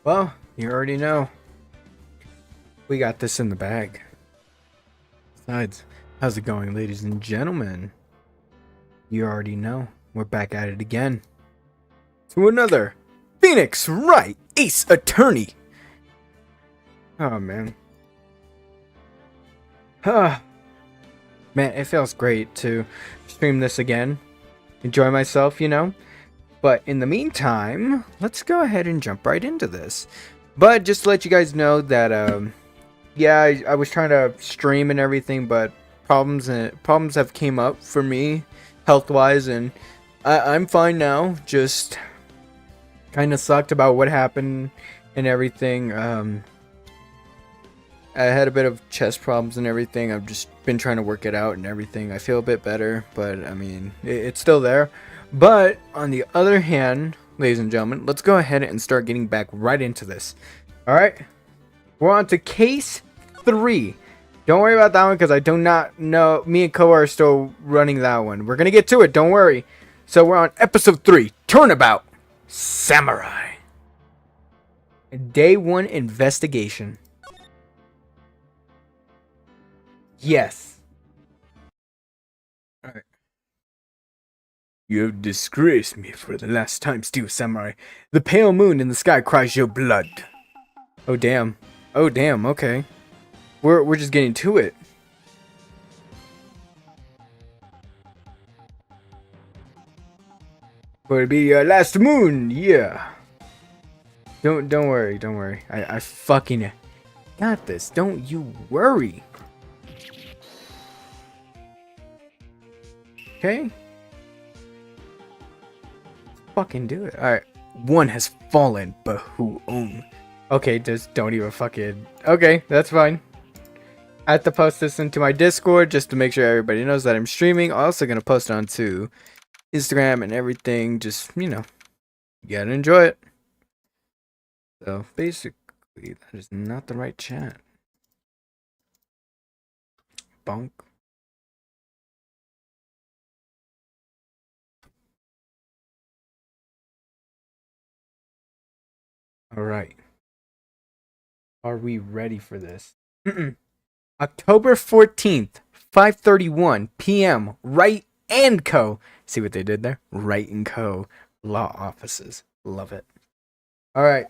Well, you already know. We got this in the bag. Besides, how's it going, ladies and gentlemen? You already know. We're back at it again. To another Phoenix Wright Ace Attorney. Oh, man. Man, it feels great to stream this again. Enjoy myself, you know? But in the meantime, let's go ahead and jump right into this. But just to let you guys know that, yeah, I was trying to stream and everything, but problems have came up for me, health-wise, and I'm fine now. Just kind of sucked about what happened and everything. I had a bit of chest problems and everything. I've just been trying to work it out and everything. I feel a bit better, but I mean, it's still there. But on the other hand, ladies and gentlemen, let's go ahead and start getting back right into this. All right, we're on to case 3. Don't worry about that one because I do not know. Me and Koa are still running that one. We're gonna get to it. Don't worry. So we're on episode 3. Turnabout Samurai. Day 1 investigation. Yes. Alright. You have disgraced me for the last time, Steel Samurai. The pale moon in the sky cries your blood. Oh damn. Oh damn, okay. We're just getting to it. Will it be your last moon? Yeah. Don't worry. I fucking got this. Don't you worry. Okay. Fucking do it. Alright. One has fallen, but who own? Okay, just don't even fucking. Okay, that's fine. I have to post this into my Discord just to make sure everybody knows that I'm streaming. Also gonna post it onto Instagram and everything. Just, you know, you gotta enjoy it. So basically, that is not the right chat. Bonk. All right. Are we ready for this? October 14th, 5:31 p.m. Wright and Co. See what they did there? Wright and Co. Law offices. Love it. All right.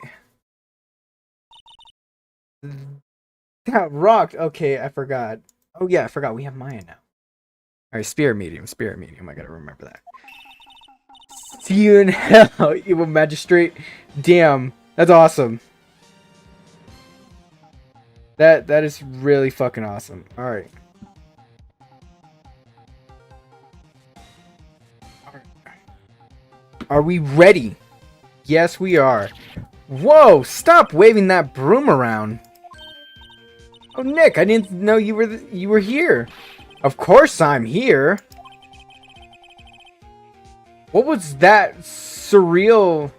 That rocked. Okay, I forgot. Oh yeah, I forgot. We have Maya now. All right, spirit medium. I gotta remember that. See you in hell, evil magistrate. Damn, that's awesome. That is really fucking awesome. All right. Are we ready? Yes, we are. Whoa! Stop waving that broom around. Oh, Nick, I didn't know you were here. Of course I'm here. What was that surreal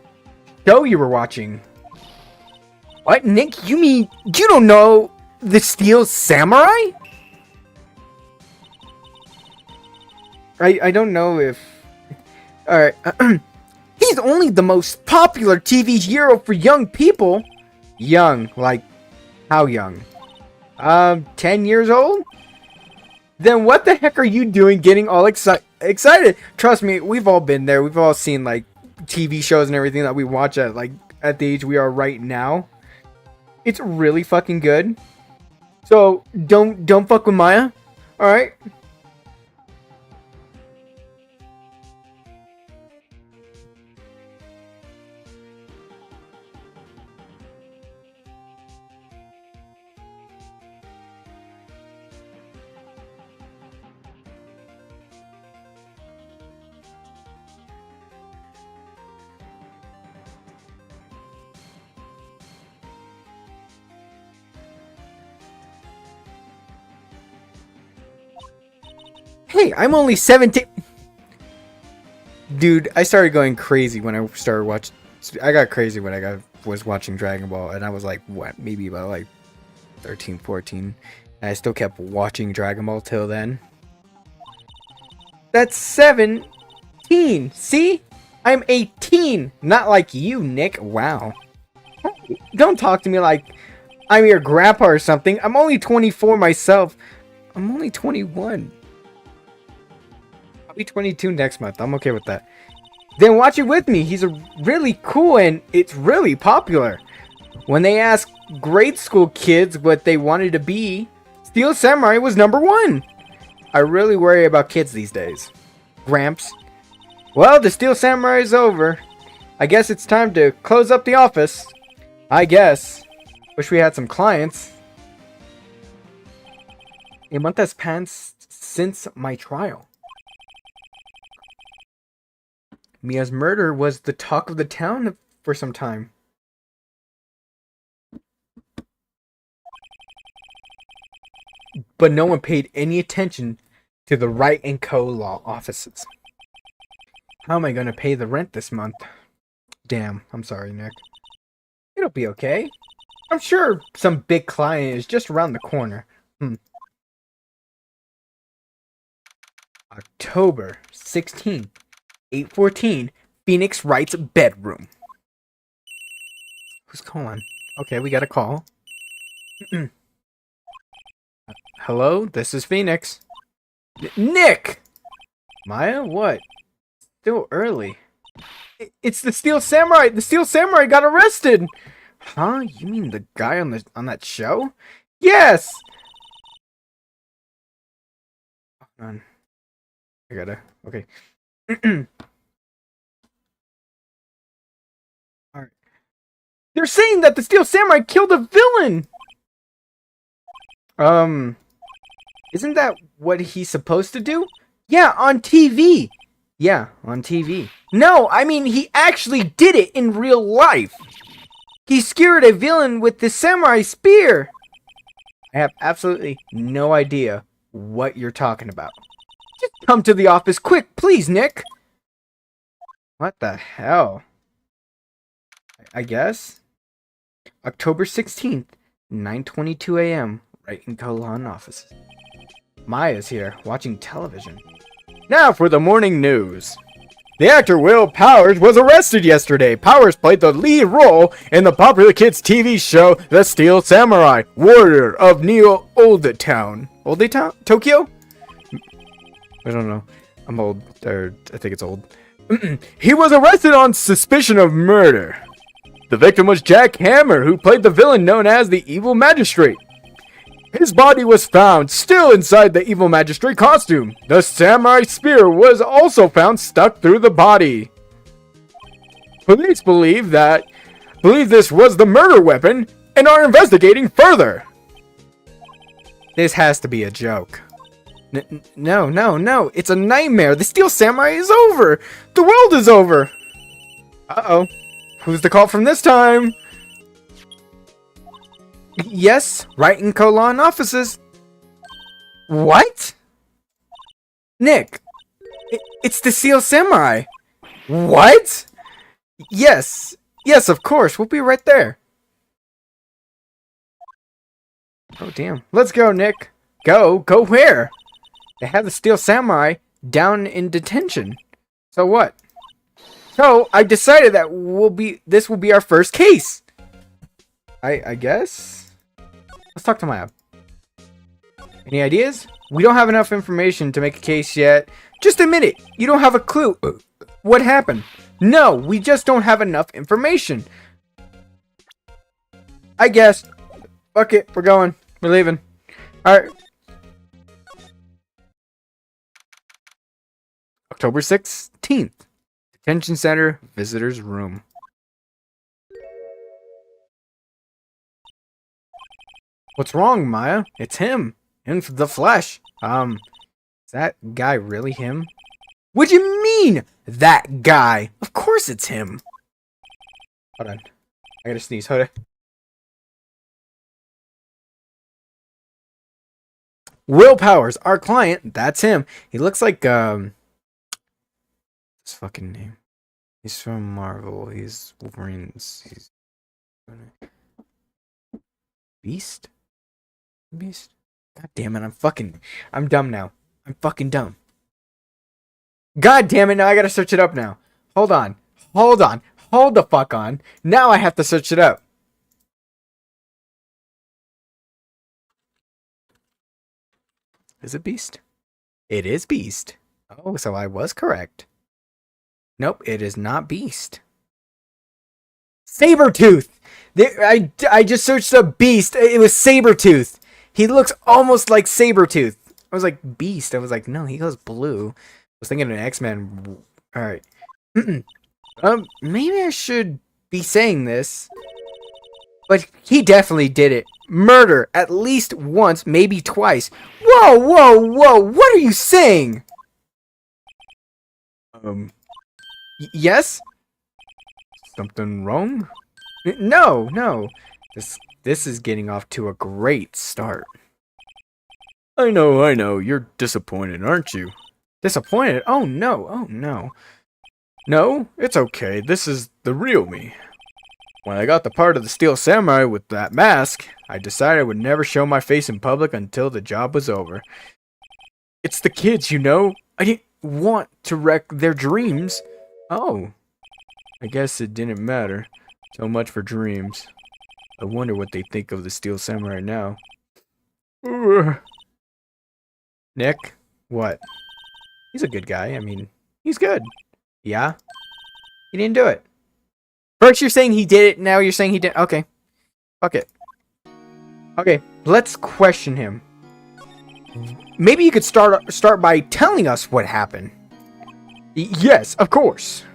show you were watching? What, Nick? You mean you don't know the Steel Samurai? I don't know if... Alright. He's only the most popular TV hero for young people. Young, like how young? 10 years old? Then what the heck are you doing getting all excited? Trust me, we've all been there. We've all seen like TV shows and everything that we watch at the age we are right now. It's really fucking good. So don't fuck with Maya. All right? Hey, I'm only 17. Dude, I started going crazy when I started watching. I got crazy when was watching Dragon Ball, and I was like, what, maybe about like 13, 14. And I still kept watching Dragon Ball till then. That's 17. See? I'm 18. Not like you, Nick. Wow. Don't talk to me like I'm your grandpa or something. I'm only 24 myself. I'm only 21. I'll be 22 next month. I'm okay with that. Then watch it with me. He's a really cool and it's really popular. When they asked grade school kids what they wanted to be, Steel Samurai was #1. I really worry about kids these days. Gramps. Well, the Steel Samurai is over. I guess it's time to close up the office. I guess. Wish we had some clients. A month has passed since my trial. Mia's murder was the talk of the town for some time. But no one paid any attention to the Wright & Co. law offices. How am I going to pay the rent this month? Damn, I'm sorry, Nick. It'll be okay. I'm sure some big client is just around the corner. October 16th, 8:14, Phoenix Wright's bedroom. Who's calling? Okay, we got a call. Hello, this is Phoenix. Nick! Maya, what? Still early. It's the Steel Samurai! The Steel Samurai got arrested! Huh? You mean the guy on that show? Yes! Hold on. I gotta... Okay. Alright. They're saying that the Steel Samurai killed a villain! Isn't that what he's supposed to do? Yeah, on TV! Yeah, on TV. No, I mean, he actually did it in real life! He skewered a villain with the samurai spear! I have absolutely no idea what you're talking about. Just come to the office quick, please, Nick! What the hell? I guess? October 16th, 9:22 a.m. Right in Kolan offices. Maya's here, watching television. Now for the morning news. The actor Will Powers was arrested yesterday. Powers played the lead role in the popular kids TV show The Steel Samurai, Warrior of Neo Old Town. Old Town? Tokyo? I don't know. I'm old. Or I think it's old. He was arrested on suspicion of murder. The victim was Jack Hammer, who played the villain known as the Evil Magistrate. His body was found still inside the Evil Magistrate costume. The samurai spear was also found stuck through the body. Police believe this was the murder weapon and are investigating further. This has to be a joke. No. It's a nightmare. The Steel Samurai is over. The world is over. Uh-oh. Who's the call from this time? Yes, right in Kolan offices. What? Nick, it's the Steel Samurai. What? Yes, of course. We'll be right there. Oh, damn. Let's go, Nick. Go where? They have the Steel Samurai down in detention. So what? So I decided that this will be our first case. I guess. Let's talk to Maya. Any ideas? We don't have enough information to make a case yet. Just admit it. You don't have a clue. What happened? No, we just don't have enough information. I guess. Fuck it. We're going. We're leaving. Alright. October 16th. Detention Center Visitors Room. What's wrong, Maya? It's him. In the flesh. Is that guy really him? What do you mean, that guy? Of course it's him. Hold on. I gotta sneeze. Hold on. Will Powers, our client. That's him. He looks like, his fucking name. He's from Marvel. He's Wolverine's. He's... Beast? God damn it, I'm dumb now. I'm fucking dumb. God damn it, now I gotta search it up now. Hold on. Hold the fuck on. Now I have to search it up. Is it Beast? It is Beast. Oh, so I was correct. Nope, it is not Beast. Sabretooth! I just searched up Beast. It was Sabretooth. He looks almost like Sabretooth. I was like, Beast. I was like, no, he goes blue. I was thinking an X-Men. Alright. Maybe I should be saying this. But he definitely did it. Murder at least once, maybe twice. Whoa, whoa, whoa! What are you saying? Yes? Something wrong? No, no. This is getting off to a great start. I know. You're disappointed, aren't you? Disappointed? Oh no. No, it's okay. This is the real me. When I got the part of the Steel Samurai with that mask, I decided I would never show my face in public until the job was over. It's the kids, you know? I didn't want to wreck their dreams. Oh. I guess it didn't matter. So much for dreams. I wonder what they think of the Steel Samurai now. Nick? What? He's a good guy. I mean, he's good. Yeah? He didn't do it. First you're saying he did it, now you're saying he didn't. Okay. Fuck it. Okay, let's question him. Maybe you could start by telling us what happened. Yes, of course.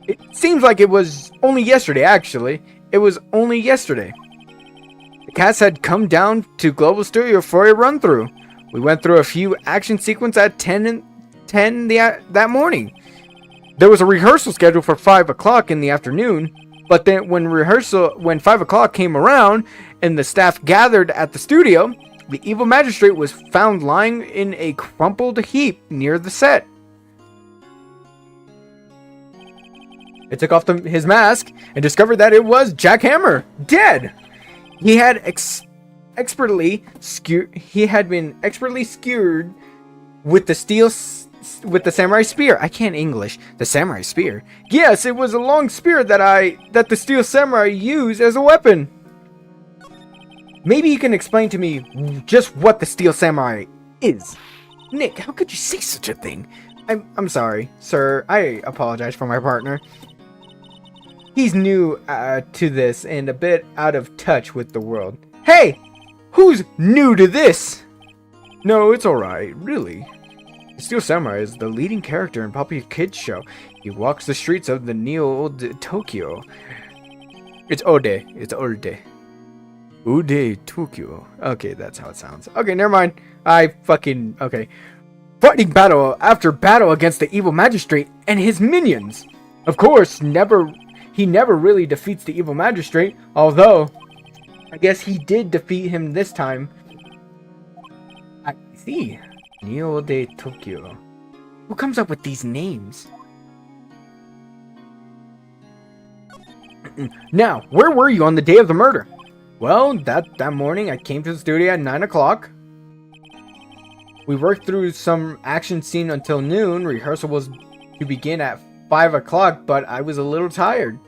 It seems like it was only yesterday, actually. It was only yesterday. The cats had come down to Global Studio for a run-through. We went through a few action sequences at 10 that morning. There was a rehearsal scheduled for 5 o'clock in the afternoon, but then when 5 o'clock came around and the staff gathered at the studio, the evil magistrate was found lying in a crumpled heap near the set. They took off his mask and discovered that it was Jack Hammer, dead. He had been expertly skewered with the samurai spear. I can't English. The samurai spear. Yes, it was a long spear that the Steel Samurai used as a weapon. Maybe you can explain to me just what the Steel Samurai is. Nick, how could you say such a thing? I'm sorry, sir. I apologize for my partner. He's new to this and a bit out of touch with the world. Hey! Who's new to this? No, it's alright, really. The Steel Samurai is the leading character in popular kids show. He walks the streets of the Neo-Old Tokyo. It's Ode. Ode Tokyo. Okay, that's how it sounds. Okay, never mind. Okay. Fighting battle after battle against the evil magistrate and his minions. Of course, he never really defeats the evil magistrate, although I guess he did defeat him this time. I see. Neo de Tokyo. Who comes up with these names? Now, where were you on the day of the murder? Well, that morning I came to the studio at 9 o'clock. We worked through some action scene until noon. Rehearsal was to begin at 5 o'clock, but I was a little tired.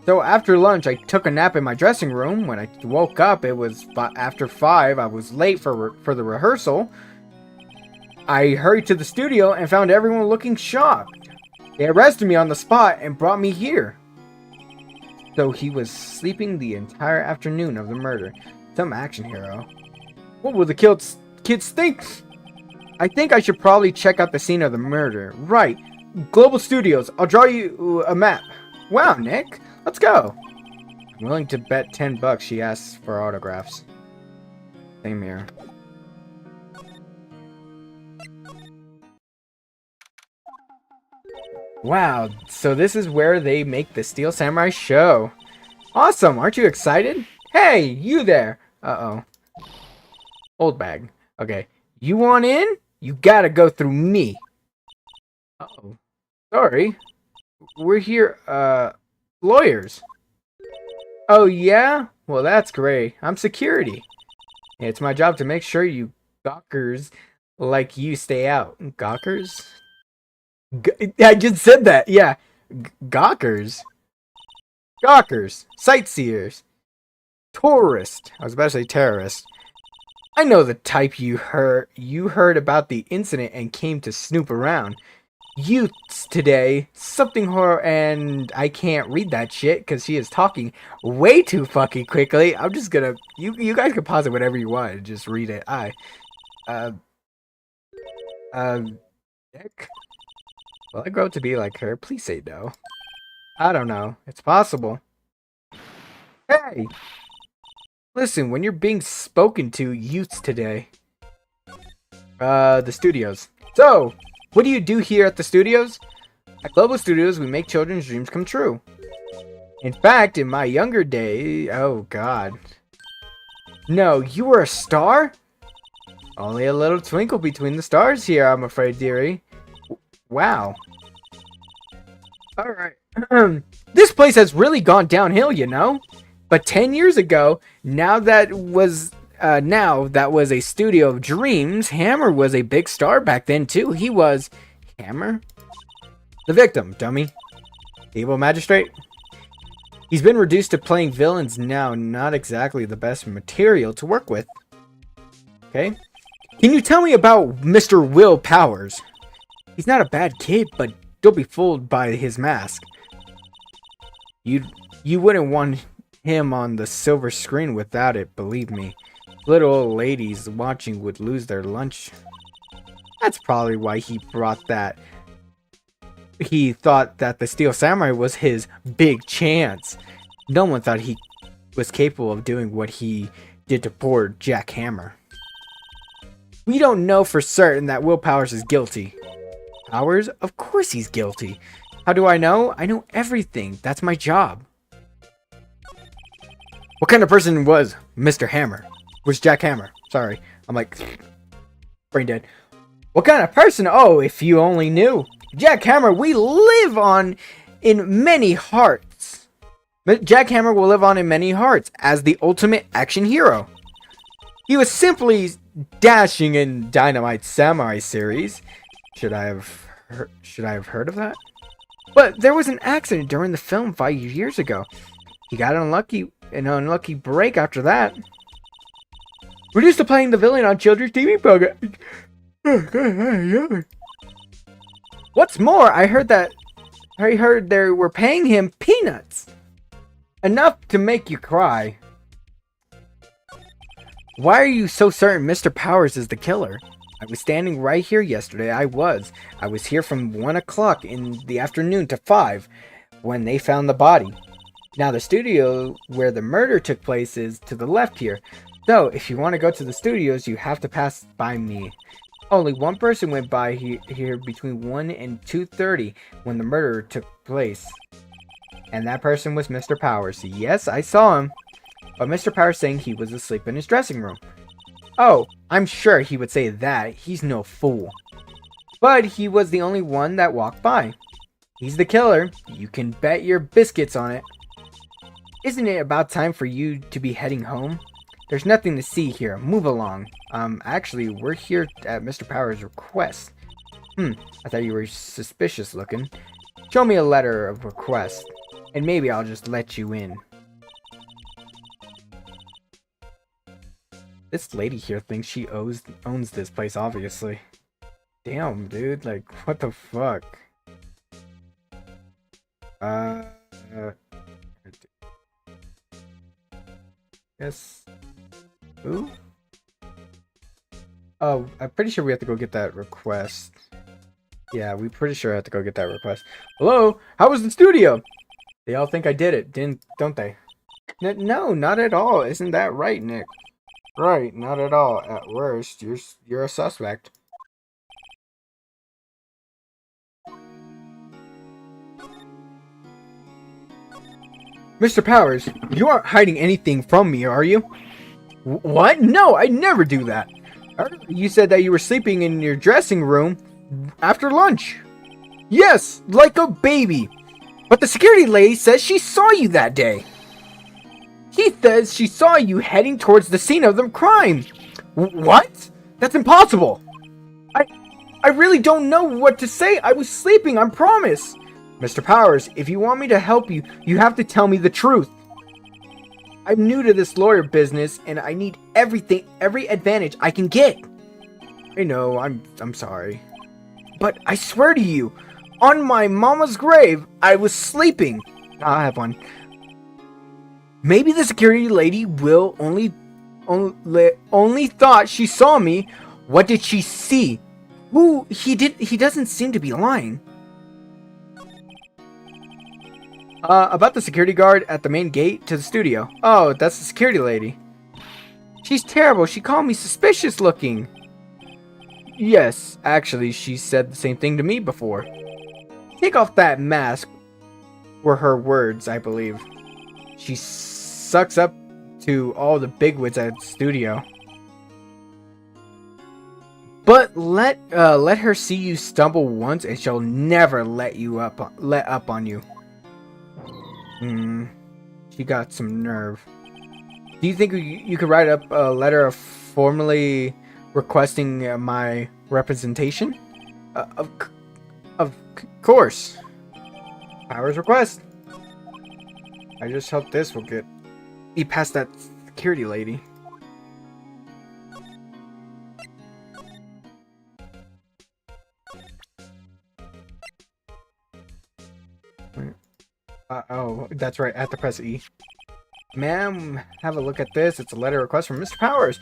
So after lunch, I took a nap in my dressing room. When I woke up, it was after 5. I was late for the rehearsal. I hurried to the studio and found everyone looking shocked. They arrested me on the spot and brought me here. So he was sleeping the entire afternoon of the murder. Some action hero. What will the kids think? I think I should probably check out the scene of the murder. Right. Global Studios. I'll draw you a map. Wow, Nick. Let's go. I'm willing to bet $10 she asks for autographs. Same here. Wow, so this is where they make the Steel Samurai show. Awesome, aren't you excited? Hey, you there. Uh-oh. Old bag. Okay. You want in? You gotta go through me. Uh-oh. Sorry. We're here, lawyers. Oh, yeah? Well, that's great. I'm security. It's my job to make sure you gawkers like you stay out. Gawkers? I just said that. Yeah. Gawkers. Gawkers. Sightseers. Tourist. I was about to say terrorist. I know the type you heard. You heard about the incident and came to snoop around. Youths today, something horror, and I can't read that shit because she is talking way too fucking quickly. I'm just gonna, you guys can pause it whatever you want and just read it. Uh, Nick? Will I grow up to be like her? Please say no. I don't know. It's possible. Hey! Listen, when you're being spoken to, youths today. The studios. So, what do you do here at the studios? At Global Studios, we make children's dreams come true. In fact, in my younger day... Oh, God. No, you were a star? Only a little twinkle between the stars here, I'm afraid, dearie. Wow. Alright. This place has really gone downhill, you know? But 10 years ago, now that was a studio of dreams. Hammer was a big star back then, too. He was... Hammer? The victim, dummy. The evil magistrate? He's been reduced to playing villains now. Not exactly the best material to work with. Okay? Can you tell me about Mr. Will Powers? He's not a bad kid, but don't be fooled by his mask. You wouldn't want him on the silver screen without it, believe me. Little old ladies watching would lose their lunch. That's probably why he brought that. He thought that the Steel Samurai was his big chance. No one thought he was capable of doing what he did to poor Jack Hammer. We don't know for certain that Will Powers is guilty. Powers? Of course he's guilty. How do I know? I know everything. That's my job. What kind of person was Mr. Hammer? Was Jack Hammer? Sorry. I'm like, brain dead. What kind of person? Oh, if you only knew. Jack Hammer, we live on in many hearts. Jack Hammer will live on in many hearts as the ultimate action hero. He was simply dashing in Dynamite Samurai series. Should I have heard of that? But there was an accident during the film 5 years ago. He got an unlucky break after that. Reduced to playing the villain on children's TV program. What's more, I heard they were paying him peanuts. Enough to make you cry. Why are you so certain Mr. Powers is the killer? I was standing right here yesterday. I was here from 1 o'clock in the afternoon to 5 when they found the body. Now the studio where the murder took place is to the left here. So if you want to go to the studios, you have to pass by me. Only one person went by here between 1 and 2:30 when the murder took place. And that person was Mr. Powers. Yes, I saw him. But Mr. Powers saying he was asleep in his dressing room. Oh, I'm sure he would say that. He's no fool. But he was the only one that walked by. He's the killer. You can bet your biscuits on it. Isn't it about time for you to be heading home? There's nothing to see here. Move along. Actually, we're here at Mr. Powers' request. I thought you were suspicious looking. Show me a letter of request, and maybe I'll just let you in. This lady here thinks she owns this place, obviously. Damn, dude. Like, what the fuck? Yes. Who? Oh, I'm pretty sure we have to go get that request. Yeah, we pretty sure I have to go get that request. Hello? How was the studio? They all think I did it, don't they? No, not at all. Isn't that right, Nick? Right, not at all. At worst, you're a suspect. Mr. Powers, you aren't hiding anything from me, are you? What? No, I never do that. You said that you were sleeping in your dressing room after lunch. Yes, like a baby. But the security lady says she saw you that day. He says she saw you heading towards the scene of the crime. What? That's impossible. I really don't know what to say. I was sleeping, I promise. Mr. Powers, if you want me to help you, you have to tell me the truth. I'm new to this lawyer business, and I need every advantage I can get. I know, I'm sorry. But I swear to you, on my mama's grave, I was sleeping. I'll have one. Maybe the security lady will only thought she saw me. What did she see? He doesn't seem to be lying. About the security guard at the main gate to the studio. Oh, that's the security lady. She's terrible. She called me suspicious looking. Yes, actually, she said the same thing to me before. Take off that mask, were her words, I believe. She sucks up to all the bigwigs at the studio. But let her see you stumble once, and she'll never let up on you. She got some nerve. Do you think you could write up a letter formally requesting my representation? Of course. Powers request. I just hope this will get me past that security lady. Oh, that's right. I have to press E. Ma'am, have a look at this. It's a letter request from Mr. Powers.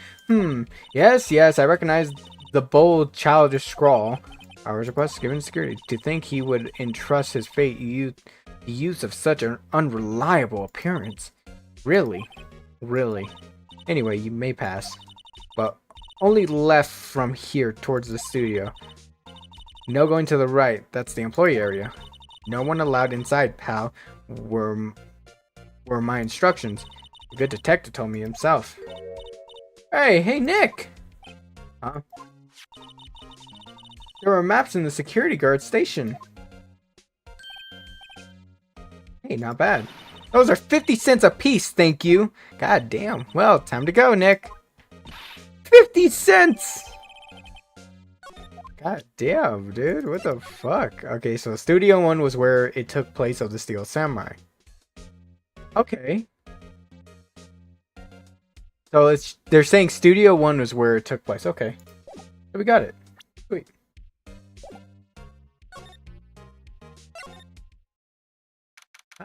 Yes, I recognize the bold, childish scrawl. Powers request given security. To think he would entrust his fate to the use of such an unreliable appearance. Really? Anyway, you may pass. But only left from here towards the studio. No going to the right. That's the employee area. No one allowed inside, pal. Were my instructions. A good detective told me himself. Hey, Nick! Huh? There were maps in the security guard station. Hey, not bad. Those are 50 cents a piece, thank you. God damn. Well, time to go, Nick. 50 cents! God damn, dude. What the fuck? Okay, so Studio 1 was where it took place of the Steel Samurai. Okay. So they're saying Studio 1 was where it took place. Okay. So we got it. Sweet.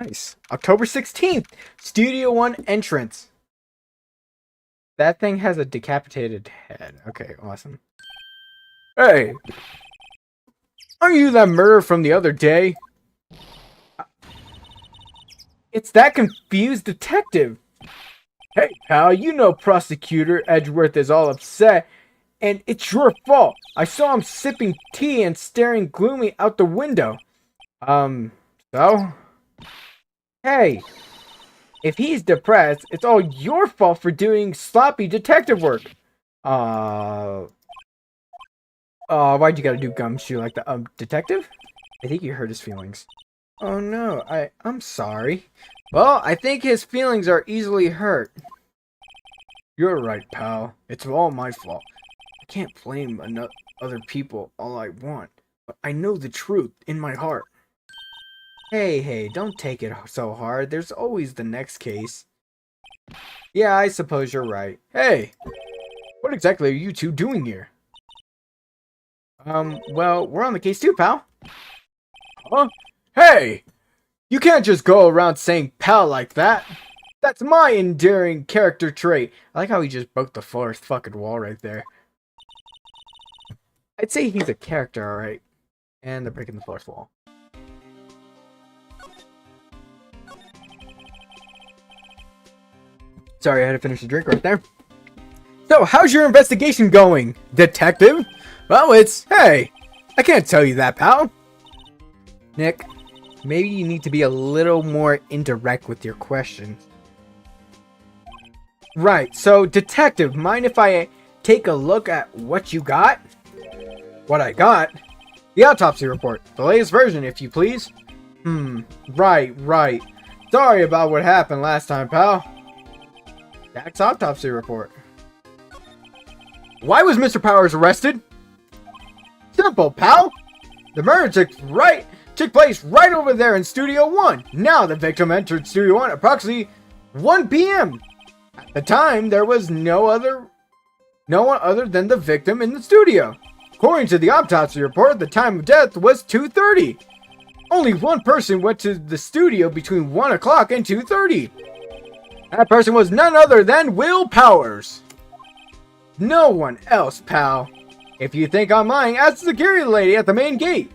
Nice. October 16th. Studio 1 entrance. That thing has a decapitated head. Okay, awesome. Hey! Aren't you that murderer from the other day? It's that confused detective. Hey, pal, you know Prosecutor Edgeworth is all upset, and it's your fault. I saw him sipping tea and staring gloomy out the window. So? Hey, if he's depressed, it's all your fault for doing sloppy detective work. Why'd you gotta do gumshoe like the, detective? I think you hurt his feelings. Oh no, I'm sorry. Well, I think his feelings are easily hurt. You're right, pal. It's all my fault. I can't blame other people all I want, but I know the truth in my heart. Hey, don't take it so hard. There's always the next case. Yeah, I suppose you're right. Hey, what exactly are you two doing here? Well, we're on the case too, pal. Huh? Hey! You can't just go around saying pal like that. That's my endearing character trait. I like how he just broke the fourth fucking wall right there. I'd say he's a character, alright. And they're breaking the fourth wall. Sorry, I had to finish the drink right there. So, how's your investigation going, detective? Well, hey, I can't tell you that, pal. Nick, maybe you need to be a little more indirect with your questions. Right, so detective, mind if I take a look at what you got? What I got? The autopsy report, the latest version, if you please. Right. Sorry about what happened last time, pal. Jack's autopsy report. Why was Mr. Powers arrested? Simple, pal. The murder took place right over there in Studio 1. Now the victim entered Studio 1 approximately 1 p.m. At the time, there was no one other than the victim in the studio. According to the autopsy report, the time of death was 2:30. Only one person went to the studio between 1 o'clock and 2:30. That person was none other than Will Powers. No one else, pal. If you think I'm lying, ask the security lady at the main gate.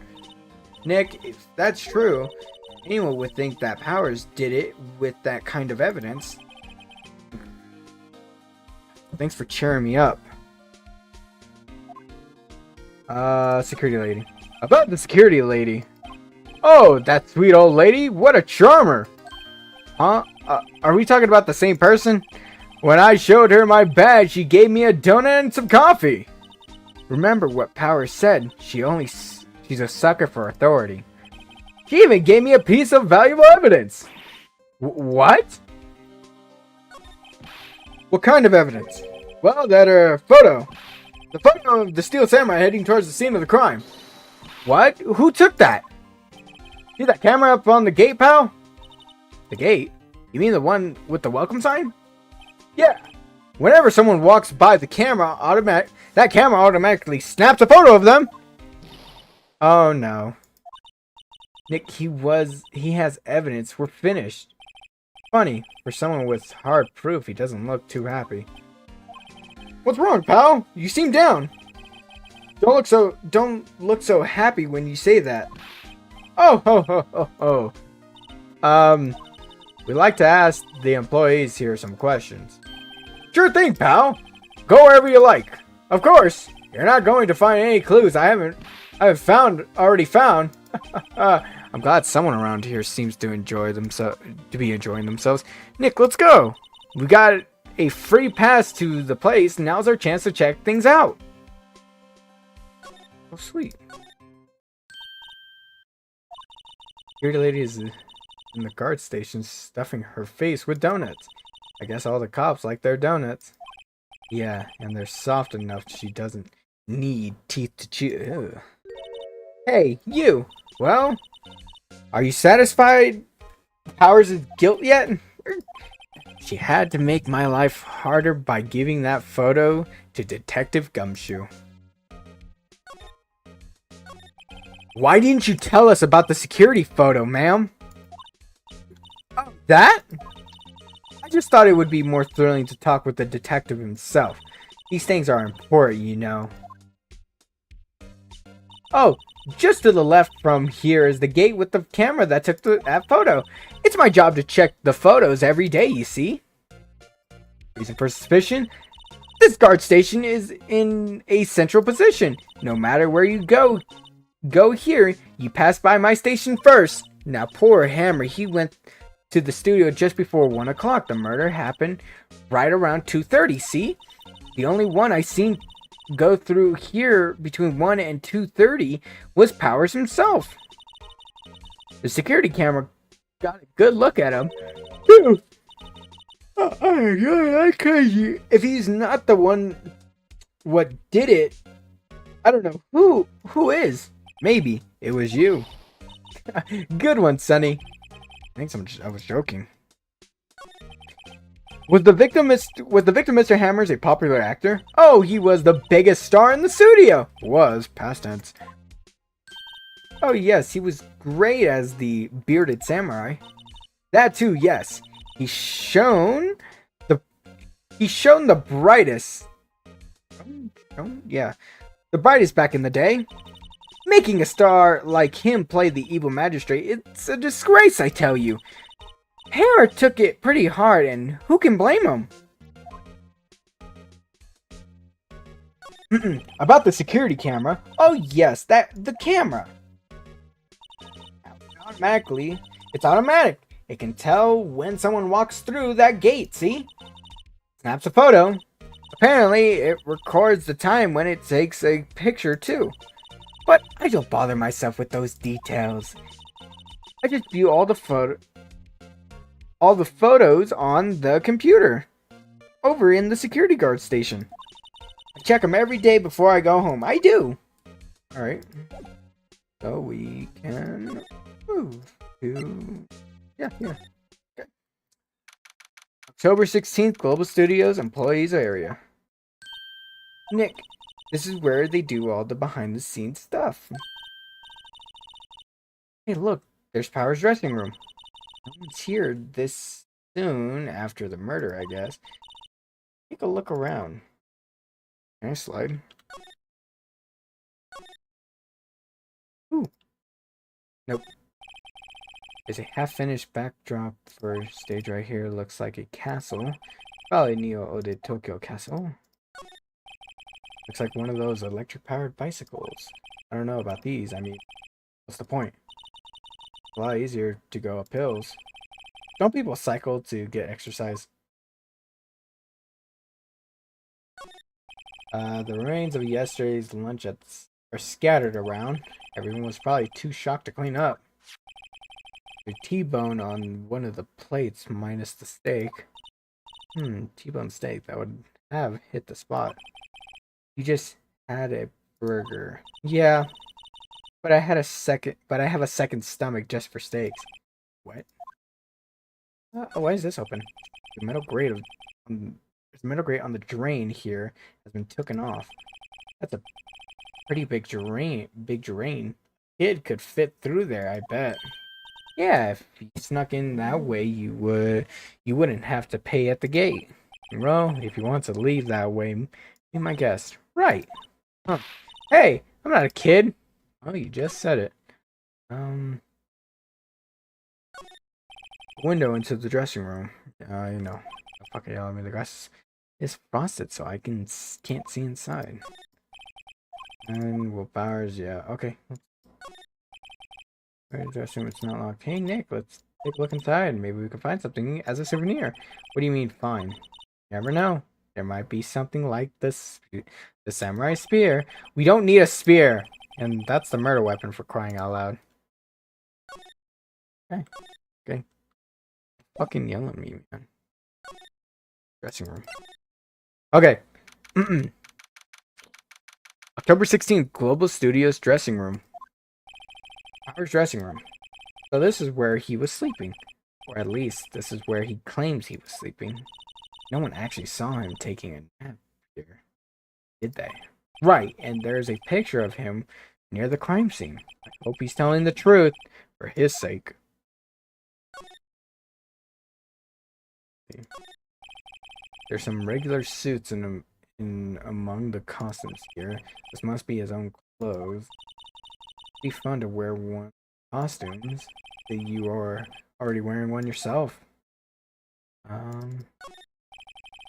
Nick, if that's true, anyone would think that Powers did it with that kind of evidence. Thanks for cheering me up. Security lady. About the security lady. Oh, that sweet old lady? What a charmer! Huh? Are we talking about the same person? When I showed her my badge, she gave me a donut and some coffee. Remember what Powers said. She's a sucker for authority. She even gave me a piece of valuable evidence. What? What kind of evidence? Well, that photo. The photo of the Steel Samurai heading towards the scene of the crime. What? Who took that? See that camera up on the gate, pal? The gate? You mean the one with the welcome sign? Yeah. Whenever someone walks by the camera, that camera automatically snaps a photo of them. Oh no. Nick, he has evidence. We're finished. Funny, for someone with hard proof, he doesn't look too happy. What's wrong, pal? You seem down. Don't look so happy when you say that. Oh, ho, ho, ho, ho. We like to ask the employees here some questions. Sure thing, pal. Go wherever you like. Of course, you're not going to find any clues I've already found. I'm glad someone around here seems to be enjoying themselves. Nick, let's go. We got a free pass to the place. Now's our chance to check things out. Oh, sweet. Security lady is in the guard station stuffing her face with donuts. I guess all the cops like their donuts. Yeah, and they're soft enough she doesn't need teeth to chew. Ugh. Hey, you! Well, are you satisfied Powers' guilt yet? She had to make my life harder by giving that photo to Detective Gumshoe. Why didn't you tell us about the security photo, ma'am? Oh, that? I just thought it would be more thrilling to talk with the detective himself. These things are important, you know. Oh, just to the left from here is the gate with the camera that took that photo. It's my job to check the photos every day, you see. Reason for suspicion? This guard station is in a central position. No matter where you go here, you pass by my station first. Now poor Hammer, he went to the studio just before 1 o'clock. The murder happened right around 2:30, see? The only one I seen go through here between 1 and 2:30 was Powers himself. The security camera got a good look at him. That's crazy. If he's not the one what did it, I don't know. Who is? Maybe it was you. Good one, Sonny. I was joking. Was the victim Mr. Hammers a popular actor? Oh, he was the biggest star in the studio. Was, past tense. Oh yes, he was great as the bearded samurai. That too, yes. He's shown the brightest. The brightest back in the day. Making a star like him play the evil magistrate, it's a disgrace, I tell you. Hera took it pretty hard, and who can blame him? About the security camera. Oh yes, the camera. It's automatic. It can tell when someone walks through that gate, see? Snaps a photo. Apparently, it records the time when it takes a picture too. But I don't bother myself with those details. I just view all the photos on the computer over in the security guard station. I check them every day before I go home. I do. Alright. So we can move to... Yeah. Okay. October 16th, Global Studios Employees Area. Nick, this is where they do all the behind-the-scenes stuff. Hey, look, there's Power's dressing room. No one's here this soon after the murder, I guess. Take a look around. Can I slide? Ooh. Nope. There's a half-finished backdrop for stage right here. Looks like a castle. Probably Neo Ode Tokyo Castle. Looks like one of those electric-powered bicycles. I don't know about these. I mean, what's the point? A lot easier to go up hills. Don't people cycle to get exercise? The remains of yesterday's lunch are scattered around. Everyone was probably too shocked to clean up. The T-bone on one of the plates minus the steak. T-bone steak. That would have hit the spot. You just had a burger. Yeah, but I have a second stomach just for steaks. What? Why is this open? The metal grate on the drain here has been taken off. That's a pretty big drain. Kid could fit through there, I bet. Yeah, if you snuck in that way, you wouldn't have to pay at the gate. Well, if you want to leave that way, be my guest. Right. Huh. Hey, I'm not a kid. Oh, you just said it. Window into the dressing room. You know. Fucking hell, I mean, the grass is frosted, so I can't see inside. And willpowers, yeah, okay. Where's the dressing room? It's not locked. Hey, Nick, let's take a look inside. Maybe we can find something as a souvenir. What do you mean, fine? Never know. There might be something like this. The samurai spear. We don't need a spear. And that's the murder weapon, for crying out loud. Okay. Okay. Fucking yell at me, man. Dressing room. Okay. October 16th, Global Studios dressing room. Power's dressing room. So this is where he was sleeping. Or at least, this is where he claims he was sleeping. No one actually saw him taking a nap here, did they? Right, and there's a picture of him near the crime scene. I hope he's telling the truth, for his sake. There's some regular suits in among the costumes here. This must be his own clothes. It'd be fun to wear one costumes that you are already wearing one yourself.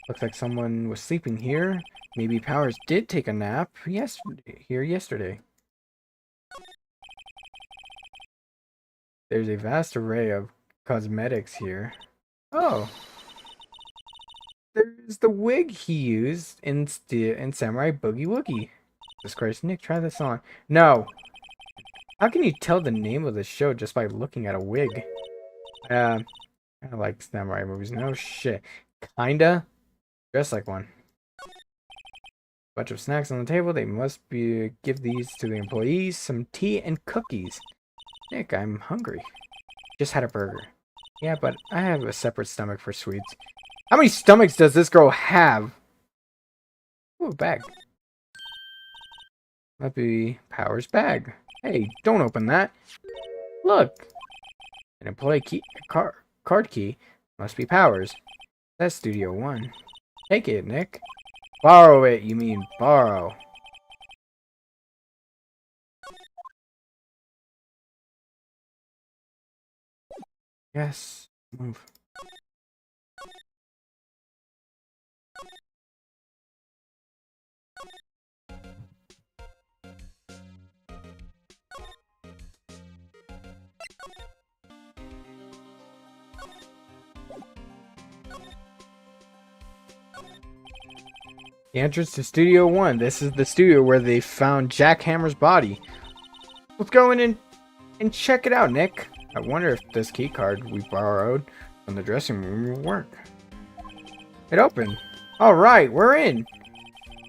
Looks like someone was sleeping here. Maybe Powers did take a nap yesterday. There's a vast array of cosmetics here. Oh. There's the wig he used in Samurai Boogie Woogie. Jesus Christ, Nick, try this on. No. How can you tell the name of the show just by looking at a wig? I like samurai movies. No shit. Kinda. Dressed like one. Bunch of snacks on the table. They must give these to the employees. Some tea and cookies. Nick, I'm hungry. Just had a burger. Yeah, but I have a separate stomach for sweets. How many stomachs does this girl have? Ooh, a bag. Might be Power's bag. Hey, don't open that. Look. An employee key, card key. Must be Powers. That's Studio One. Take it, Nick. Borrow it, you mean borrow. Yes. Move. The entrance to Studio One. This is the studio where they found Jack Hammer's body. Let's go in and check it out, Nick. I wonder if this key card we borrowed from the dressing room will work. It opened. Alright, we're in.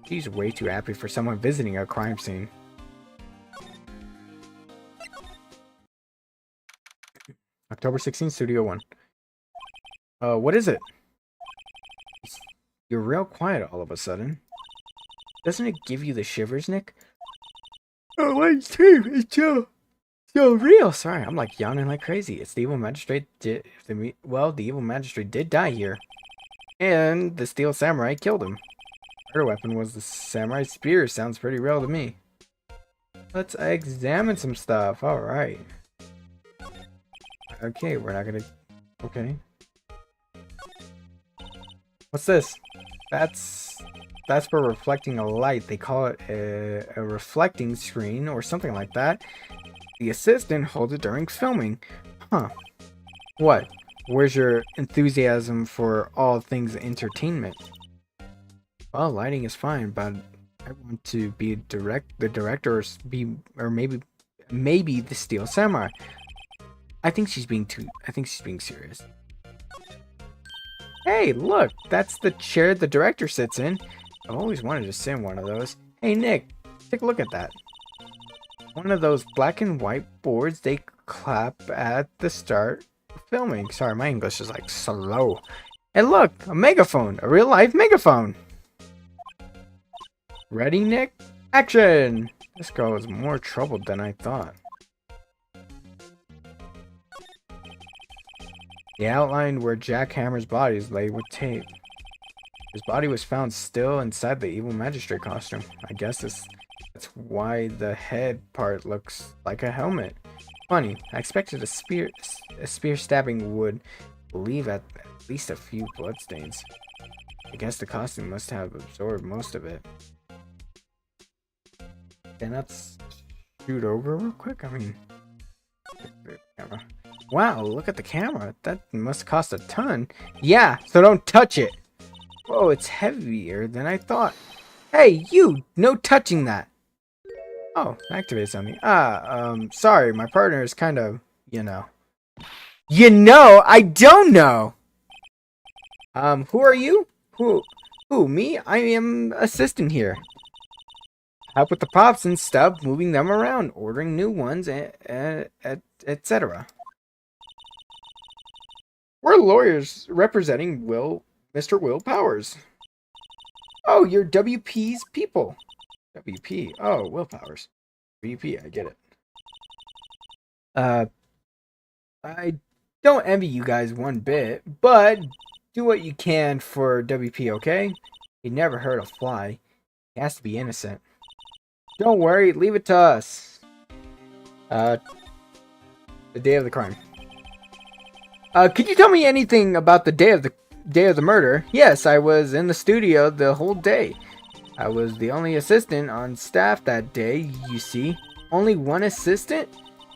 She's way too happy for someone visiting a crime scene. October 16th, Studio One. What is it? You're real quiet all of a sudden. Doesn't it give you the shivers, Nick? Oh, my team is so real. Sorry, I'm like yawning like crazy. It's the evil magistrate. The evil magistrate did die here, and the steel samurai killed him. Her weapon was the samurai spear. Sounds pretty real to me. Let's examine some stuff. All right. Okay, we're not gonna. Okay. What's this? That's for reflecting a light. They call it a reflecting screen or something like that. The assistant holds it during filming. Huh. What? Where's your enthusiasm for all things entertainment? Well, lighting is fine, but I want to be the director, or maybe the Steel Samurai. I think she's being serious. Hey, look, that's the chair the director sits in. I've always wanted to sit in one of those. Hey, Nick, take a look at that. One of those black and white boards they clap at the start of filming. Sorry, my English is like slow. And look, a megaphone, a real life megaphone. Ready, Nick? Action! This girl is more troubled than I thought. He outlined where Jack Hammer's bodies lay with tape. His body was found still inside the evil magistrate costume. I guess that's why the head part looks like a helmet. Funny, I expected a spear stabbing would leave at least a few bloodstains. I guess the costume must have absorbed most of it. Then let's shoot over real quick. I mean, camera. Wow, look at the camera. That must cost a ton. Yeah, so don't touch it. Whoa, it's heavier than I thought. Hey, you! No touching that! Oh, activate something. Sorry, my partner is kind of, you know. I don't know! Who are you? Who, me? I am assistant here. Help with the props and stuff, moving them around, ordering new ones, etc. We're lawyers representing Mr. Will Powers. Oh, you're WP's people. WP. Oh, Will Powers. WP, I get it. I don't envy you guys one bit, but do what you can for WP, okay? He never hurt a fly. He has to be innocent. Don't worry, leave it to us. The day of the crime. Could you tell me anything about the day of the murder? Yes, I was in the studio the whole day. I was the only assistant on staff that day, you see. Only one assistant?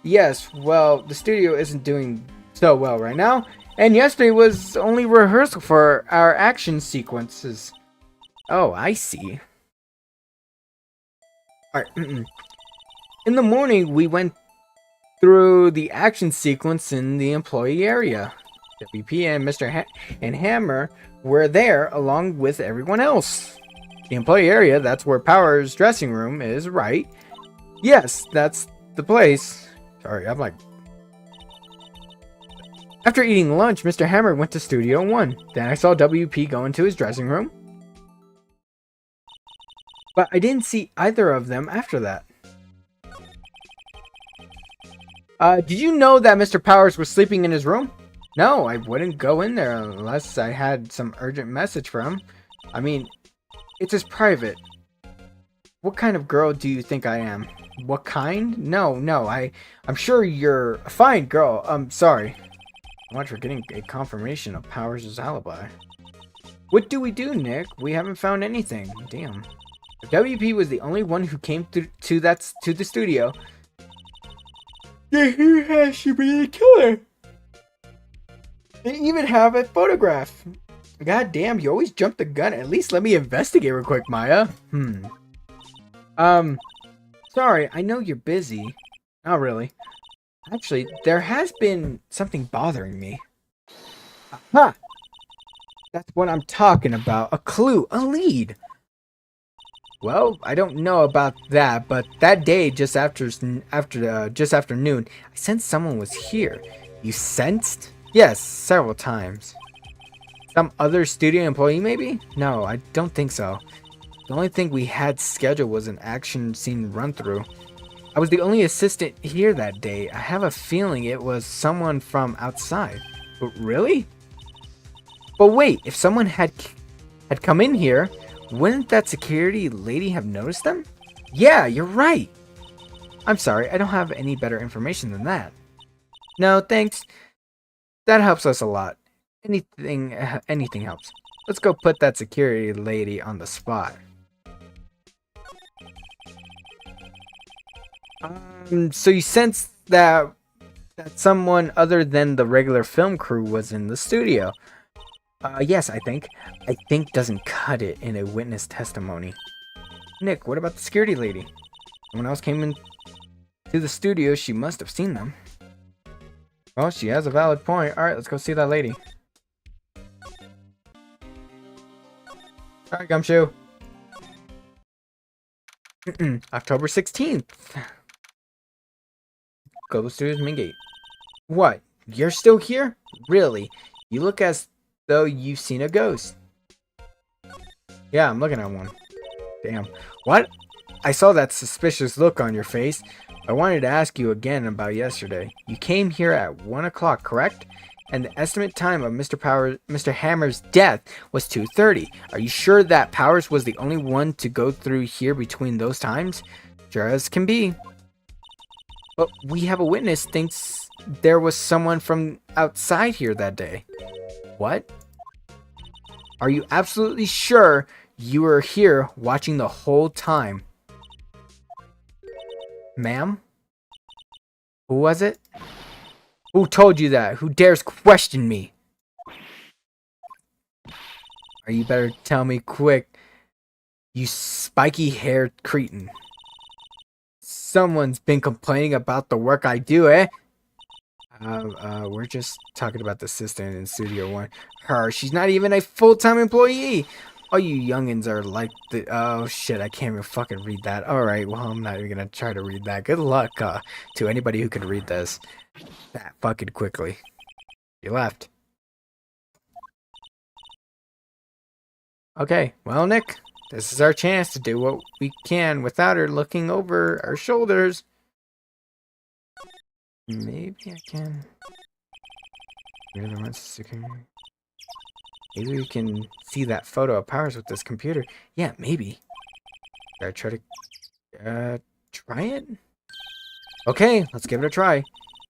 Yes, well, the studio isn't doing so well right now. And yesterday was only rehearsal for our action sequences. Oh, I see. Alright. In the morning, we went through the action sequence in the employee area. WP and Mr. Hammer were there along with everyone else. The employee area, that's where Power's dressing room is, right? Yes, that's the place. Sorry, I'm like... After eating lunch, Mr. Hammer went to Studio 1. Then I saw WP go into his dressing room. But I didn't see either of them after that. Did you know that Mr. Powers was sleeping in his room? No, I wouldn't go in there unless I had some urgent message for him. I mean, it's his private. What kind of girl do you think I am? What kind? No, I'm sure you're a fine girl. Sorry. So much for getting a confirmation of Powers' alibi. What do we do, Nick? We haven't found anything. Damn. WP was the only one who came to the studio. Then who has to be the killer? They even have a photograph. God damn, you always jump the gun. At least let me investigate real quick, Maya. Sorry, I know you're busy. Not really. Actually, there has been something bothering me. Aha! That's what I'm talking about. A clue, a lead. Well, I don't know about that, but that day, just after noon, I sensed someone was here. You sensed? Yes, several times. Some other studio employee, maybe? No, I don't think so. The only thing we had scheduled was an action scene run-through. I was the only assistant here that day. I have a feeling it was someone from outside. But really? But wait, if someone had come in here, wouldn't that security lady have noticed them? Yeah, you're right. I'm sorry, I don't have any better information than that. No, thanks. That helps us a lot. Anything helps. Let's go put that security lady on the spot. So you sense that someone other than the regular film crew was in the studio? Yes, I think. I think doesn't cut it in a witness testimony. Nick, what about the security lady? Someone else came in to the studio, she must have seen them. Well, she has a valid point. Alright, let's go see that lady. Alright, Gumshoe. October 16th. Go to the studio's main gate. What? You're still here? Really? You look as though you've seen a ghost. Yeah, I'm looking at one. Damn. What? I saw that suspicious look on your face. I wanted to ask you again about yesterday. You came here at 1 o'clock, correct? And the estimate time of Mr. Hammer's death was 2:30. Are you sure that Powers was the only one to go through here between those times? Sure as can be. But we have a witness thinks there was someone from outside here that day. What? Are you absolutely sure you were here watching the whole time? Ma'am? Who was it? Who told you that? Who dares question me? Or you better tell me quick, you spiky-haired cretin. Someone's been complaining about the work I do, eh? We're just talking about the assistant in Studio One. Her, she's not even a full-time employee. All you youngins are like the... Oh, shit, I can't even fucking read that. Alright, well, I'm not even gonna try to read that. Good luck, to anybody who can read this that fucking quickly. You left. Okay, well, Nick, this is our chance to do what we can without her looking over our shoulders. Maybe I can... You're the ones security. Maybe we can see that photo of Powers with this computer. Yeah, maybe. Should I try to... try it? Okay, let's give it a try.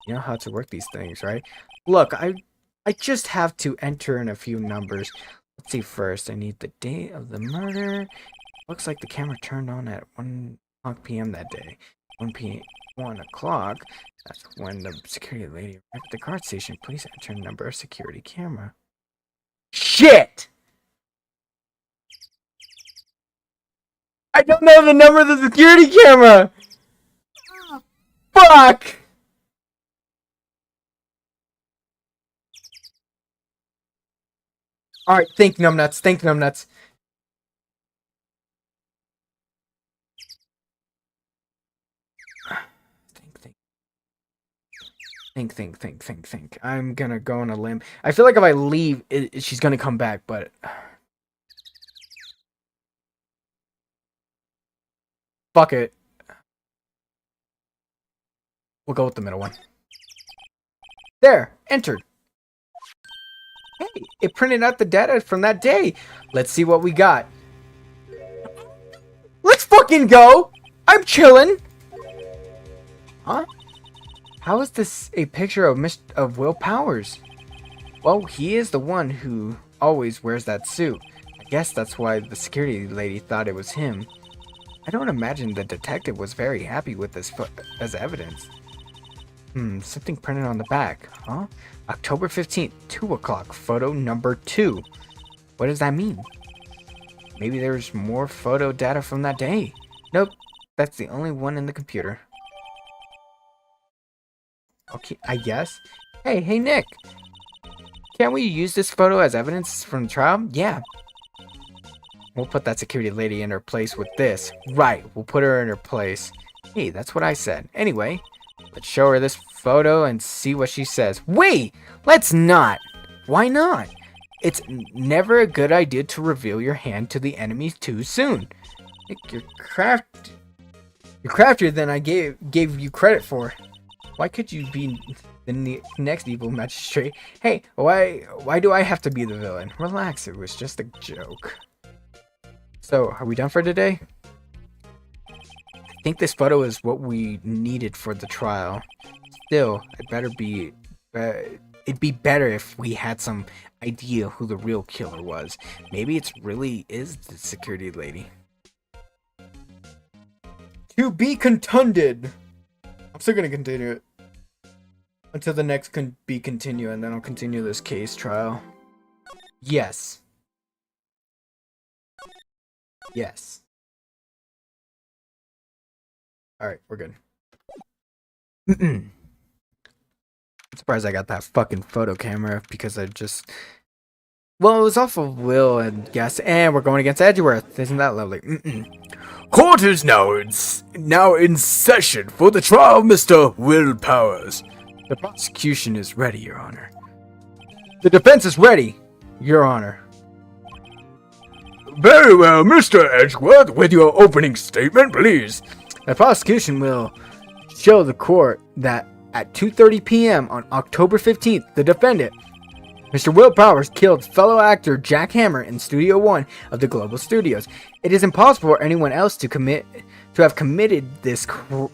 You know how to work these things, right? Look, I just have to enter in a few numbers. Let's see first. I need the date of the murder. Looks like the camera turned on at 1 p.m. that day. 1 o'clock. That's when the security lady arrived at the guard station. Please enter number of security camera. Shit! I don't know the number of the security camera! Fuck! Alright, think numbnuts, think numbnuts. Think. I'm gonna go on a limb. I feel like if I leave, she's gonna come back, but... Fuck it. We'll go with the middle one. There! Entered! Hey, it printed out the data from that day. Let's see what we got. Let's fucking go! I'm chilling! Huh? How is this a picture of Will Powers? Well, he is the one who always wears that suit. I guess that's why the security lady thought it was him. I don't imagine the detective was very happy with this as evidence. Something printed on the back, huh? October 15th, 2 o'clock, photo number 2. What does that mean? Maybe there's more photo data from that day. Nope, that's the only one in the computer. Okay, I guess. Hey, Nick. Can't we use this photo as evidence from the trial? Yeah. We'll put that security lady in her place with this. Right, we'll put her in her place. Hey, that's what I said. Anyway, let's show her this photo and see what she says. Wait, let's not. Why not? It's never a good idea to reveal your hand to the enemy too soon. You're craftier than I gave you credit for. Why could you be the next evil magistrate? Hey, why do I have to be the villain? Relax, it was just a joke. So, are we done for today? I think this photo is what we needed for the trial. Still, it'd be better if we had some idea who the real killer was. Maybe it really is the security lady. To be contended. I'm still gonna continue it until the next can be continued, and then I'll continue this case trial. Yes. Yes. Alright, we're good. I'm surprised I got that fucking photo camera because I just... Well, it was off of Will and Guess, and we're going against Edgeworth. Isn't that lovely? Court is now in session for the trial of Mr. Will Powers. The prosecution is ready, Your Honor. The defense is ready, Your Honor. Very well, Mr. Edgeworth, with your opening statement, please. The prosecution will show the court that at 2:30 p.m. on October 15th, the defendant, Mr. Will Powers, killed fellow actor Jack Hammer in Studio 1 of the Global Studios. It is impossible for anyone else to have committed this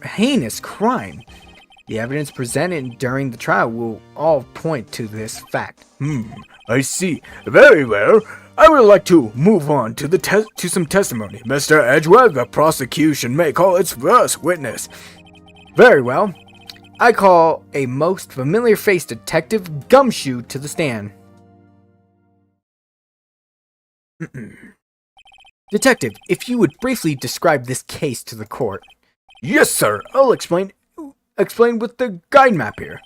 heinous crime. The evidence presented during the trial will all point to this fact. I see. Very well. I would like to move on to some testimony. Mr. Edgeworth, the prosecution may call its first witness. Very well. I call a most familiar-faced Detective Gumshoe to the stand. Detective, if you would briefly describe this case to the court. Yes, sir. I'll explain with the guide map here.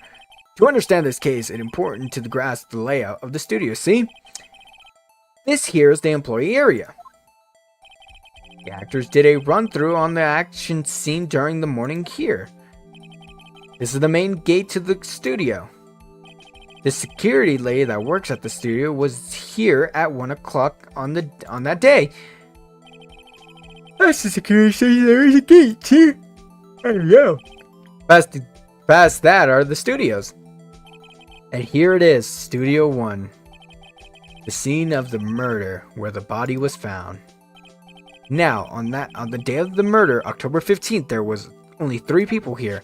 To understand this case, it's important to grasp the layout of the studio. See? This here is the employee area. The actors did a run-through on the action scene during the morning here. This is the main gate to the studio. The security lady that works at the studio was here at 1 o'clock on that day. That's the security station. There is a gate too. There you go. Past that are the studios. And here it is, Studio 1. The scene of the murder where the body was found. Now, on the day of the murder, October 15th, there was only 3 people here.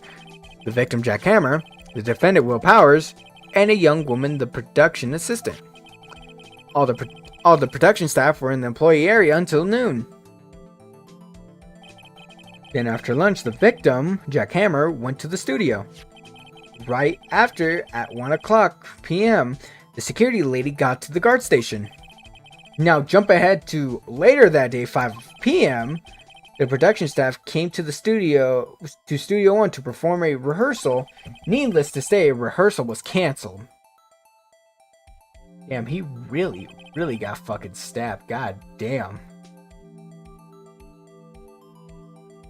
The victim, Jack Hammer, the defendant, Will Powers, and a young woman, the production assistant. All the production staff were in the employee area until noon. Then after lunch, the victim, Jack Hammer, went to the studio. Right after, at 1 o'clock p.m., the security lady got to the guard station. Now jump ahead to later that day, 5 p.m., the production staff came to Studio 1 to perform a rehearsal. Needless to say, a rehearsal was canceled. Damn, he really got fucking stabbed. God damn.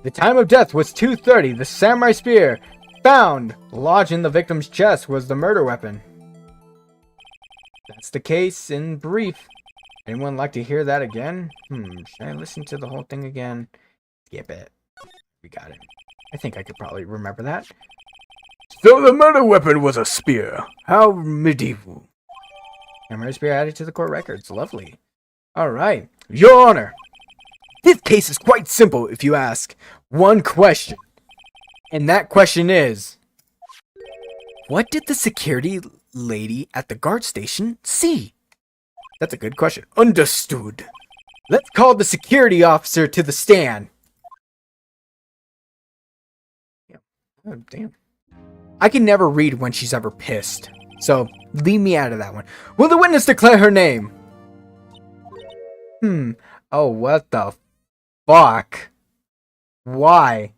The time of death was 2:30. The samurai spear found lodged in the victim's chest was the murder weapon. That's the case in brief. Anyone like to hear that again? Should I listen to the whole thing again? Skip it. We got it. I think I could probably remember that. So the murder weapon was a spear. How medieval. Samurai spear added to the court records. Lovely. Alright. Your Honor. This case is quite simple if you ask one question. And that question is, what did the security lady at the guard station see? That's a good question. Understood. Let's call the security officer to the stand. Oh, damn. I can never read when she's ever pissed. So, leave me out of that one. Will the witness declare her name? Oh, what the fuck? Why?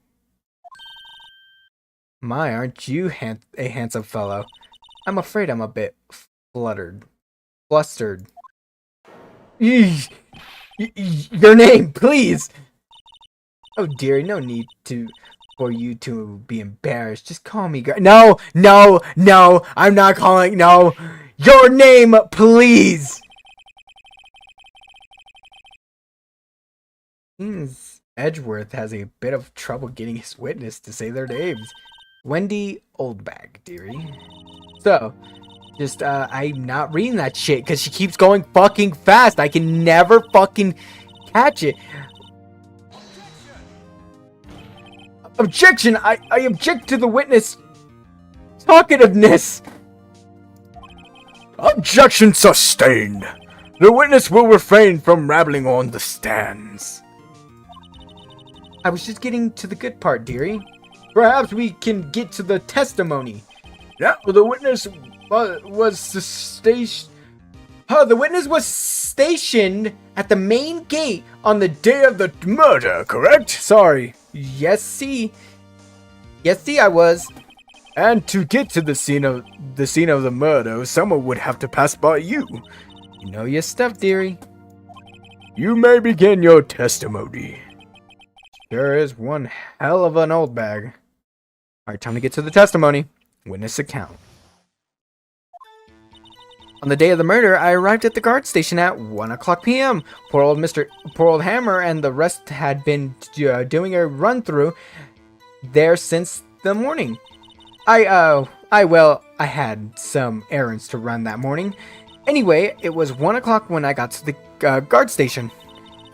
My, aren't you a handsome fellow? I'm afraid I'm a bit flustered. Your name, please! Oh dear, no need for you to be embarrassed. Just call me No, I'm not calling. No! Your name, please! Seems Edgeworth has a bit of trouble getting his witness to say their names. Wendy Oldbag, dearie. So, just, I'm not reading that shit because she keeps going fucking fast. I can never fucking catch it. Objection! I object to the witness talkativeness! Objection sustained. The witness will refrain from rambling on the stands. I was just getting to the good part, dearie. Perhaps we can get to the testimony. Yeah, the witness was stationed. The witness was stationed at the main gate on the day of the Murder, correct? Sorry. Yes, see. Yes, see, I was. And to get to the scene of the murder, someone would have to pass by you. You know your stuff, dearie. You may begin your testimony. Sure is one hell of an old bag. Alright, time to get to the testimony. Witness account. On the day of the murder, I arrived at the guard station at 1:00 p.m. Poor old Hammer and the rest had been doing a run-through there since the morning. I had some errands to run that morning. Anyway, it was 1:00 when I got to the guard station.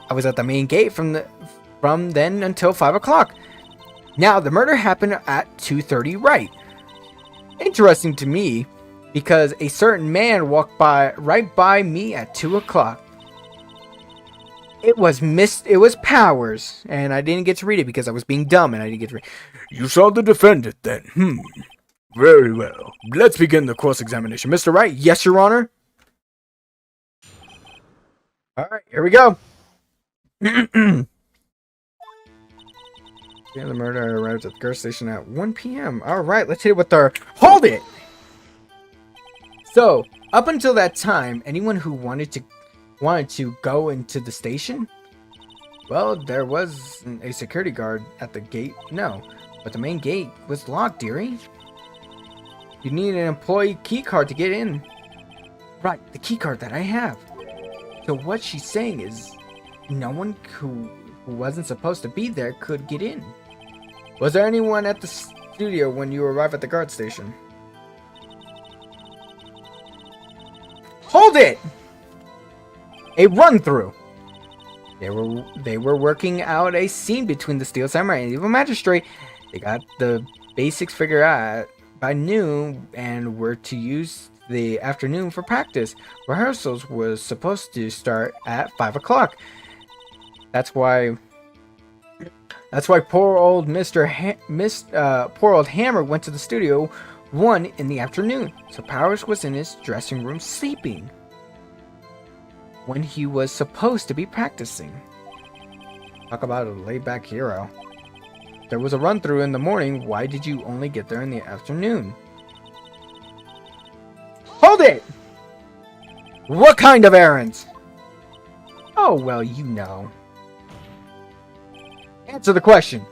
I was at the main gate from then until 5:00. Now, the murder happened at 2:30 right. Interesting to me, because a certain man walked right by me at 2:00. It was Powers, and I didn't get to read it because I was being dumb and I didn't get to read. You saw the defendant then. Very well. Let's begin the cross-examination. Mr. Wright, yes, Your Honor. Alright, here we go. Yeah, the murder arrived at the guard station at 1 p.m. Alright, let's hit it with our... Hold it! So, up until that time, anyone who wanted to go into the station? Well, there was a security guard at the gate. No, but the main gate was locked, dearie. You need an employee key card to get in. Right, the key card that I have. So what she's saying is, no one who wasn't supposed to be there could get in. Was there anyone at the studio when you arrived at the guard station? Hold it! A run-through. They were working out a scene between the Steel Samurai and the Evil Magistrate. They got the basics figured out by noon and were to use the afternoon for practice. Rehearsals was supposed to start at 5:00. That's why poor old poor old Hammer went to the studio 1 in the afternoon. So Powers was in his dressing room sleeping when he was supposed to be practicing. Talk about a laid-back hero. There was a run-through in the morning. Why did you only get there in the afternoon? Hold it! What kind of errands? Oh, well, you know. Answer the question.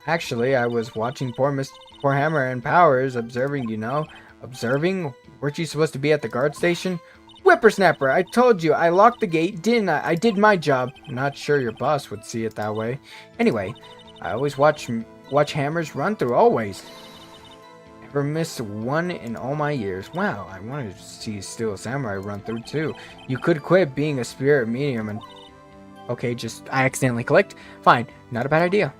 Actually, I was watching poor Hammer and Powers observing, you know. Observing? Weren't you supposed to be at the guard station? Whippersnapper, I told you, I locked the gate, didn't I? I did my job. Not sure your boss would see it that way. Anyway, I always watch Hammers run through, always. Never missed one in all my years. Wow, I wanted to see Steel Samurai run through too. You could quit being a spirit medium and... Okay, just, I accidentally clicked. Fine, not a bad idea.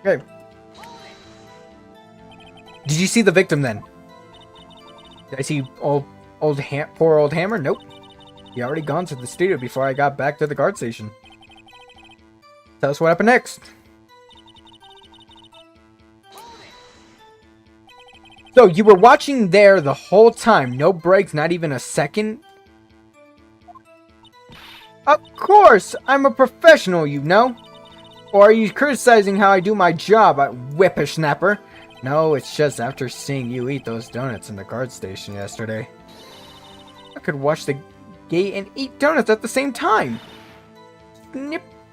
Okay. Did you see the victim then? Did I see poor old Hammer? Nope. He already gone to the studio before I got back to the guard station. Tell us what happened next. So you were watching there the whole time, no breaks, not even a second? Of course, I'm a professional, you know. Or are you criticizing how I do my job, whippersnapper? No, it's just after seeing you eat those donuts in the guard station yesterday. I could watch the gate and eat donuts at the same time.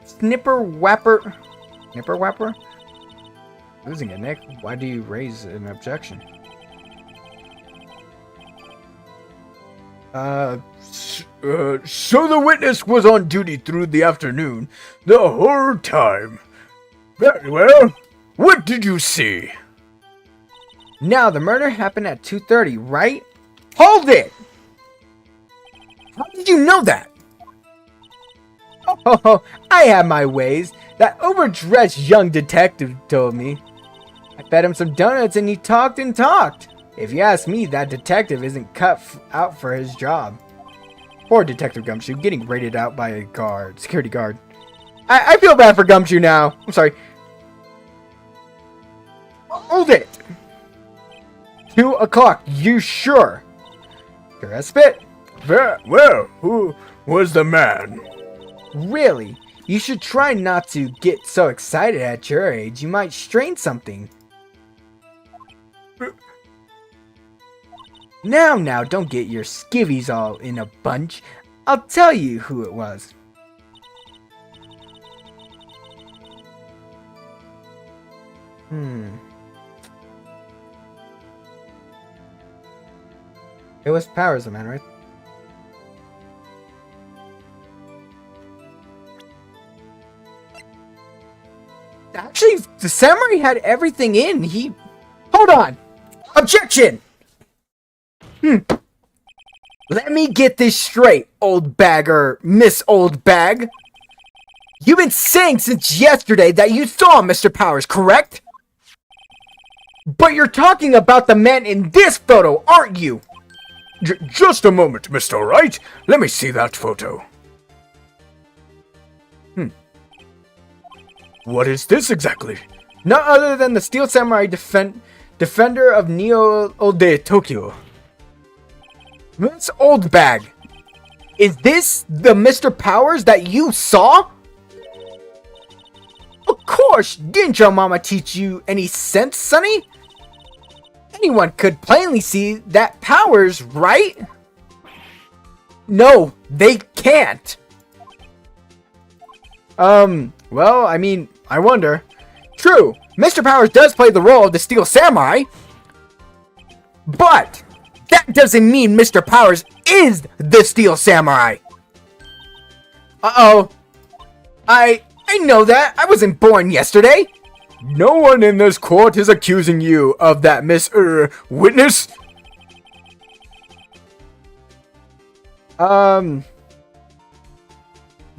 Snipper whapper. Losing it, Nick. Why do you raise an objection? So the witness was on duty through the afternoon, the whole time. Very well. What did you see? Now, the murder happened at 2:30, right? Hold it! How did you know that? Oh, I have my ways. That overdressed young detective told me. I fed him some donuts and he talked and talked. If you ask me, that detective isn't cut out for his job. Poor Detective Gumshoe, getting raided out by a security guard. I feel bad for Gumshoe now. I'm sorry. Hold it! 2 o'clock, you sure? Sure as spit. Well, who was the man? Really? You should try not to get so excited at your age. You might strain something. Now, don't get your skivvies all in a bunch. I'll tell you who it was. It was Powers, the man, right? Actually, the samurai had everything in. Hold on! Objection! Let me get this straight, old bag or Miss Old Bag. You've been saying since yesterday that you saw Mr. Powers, correct? But you're talking about the man in this photo, aren't you? Just a moment, Mr. Wright. Let me see that photo. What is this exactly? None other than the Steel Samurai defender of Neo-Ode Tokyo. Miss Old Bag. Is this the Mr. Powers that you saw? Of course, didn't your mama teach you any sense, Sonny? Anyone could plainly see that Powers, right? No, they can't. Well, I mean, I wonder. True, Mr. Powers does play the role of the Steel Samurai, but that doesn't mean Mr. Powers is the Steel Samurai. Uh-oh. I know that. I wasn't born yesterday. No one in this court is accusing you of that, Miss Witness.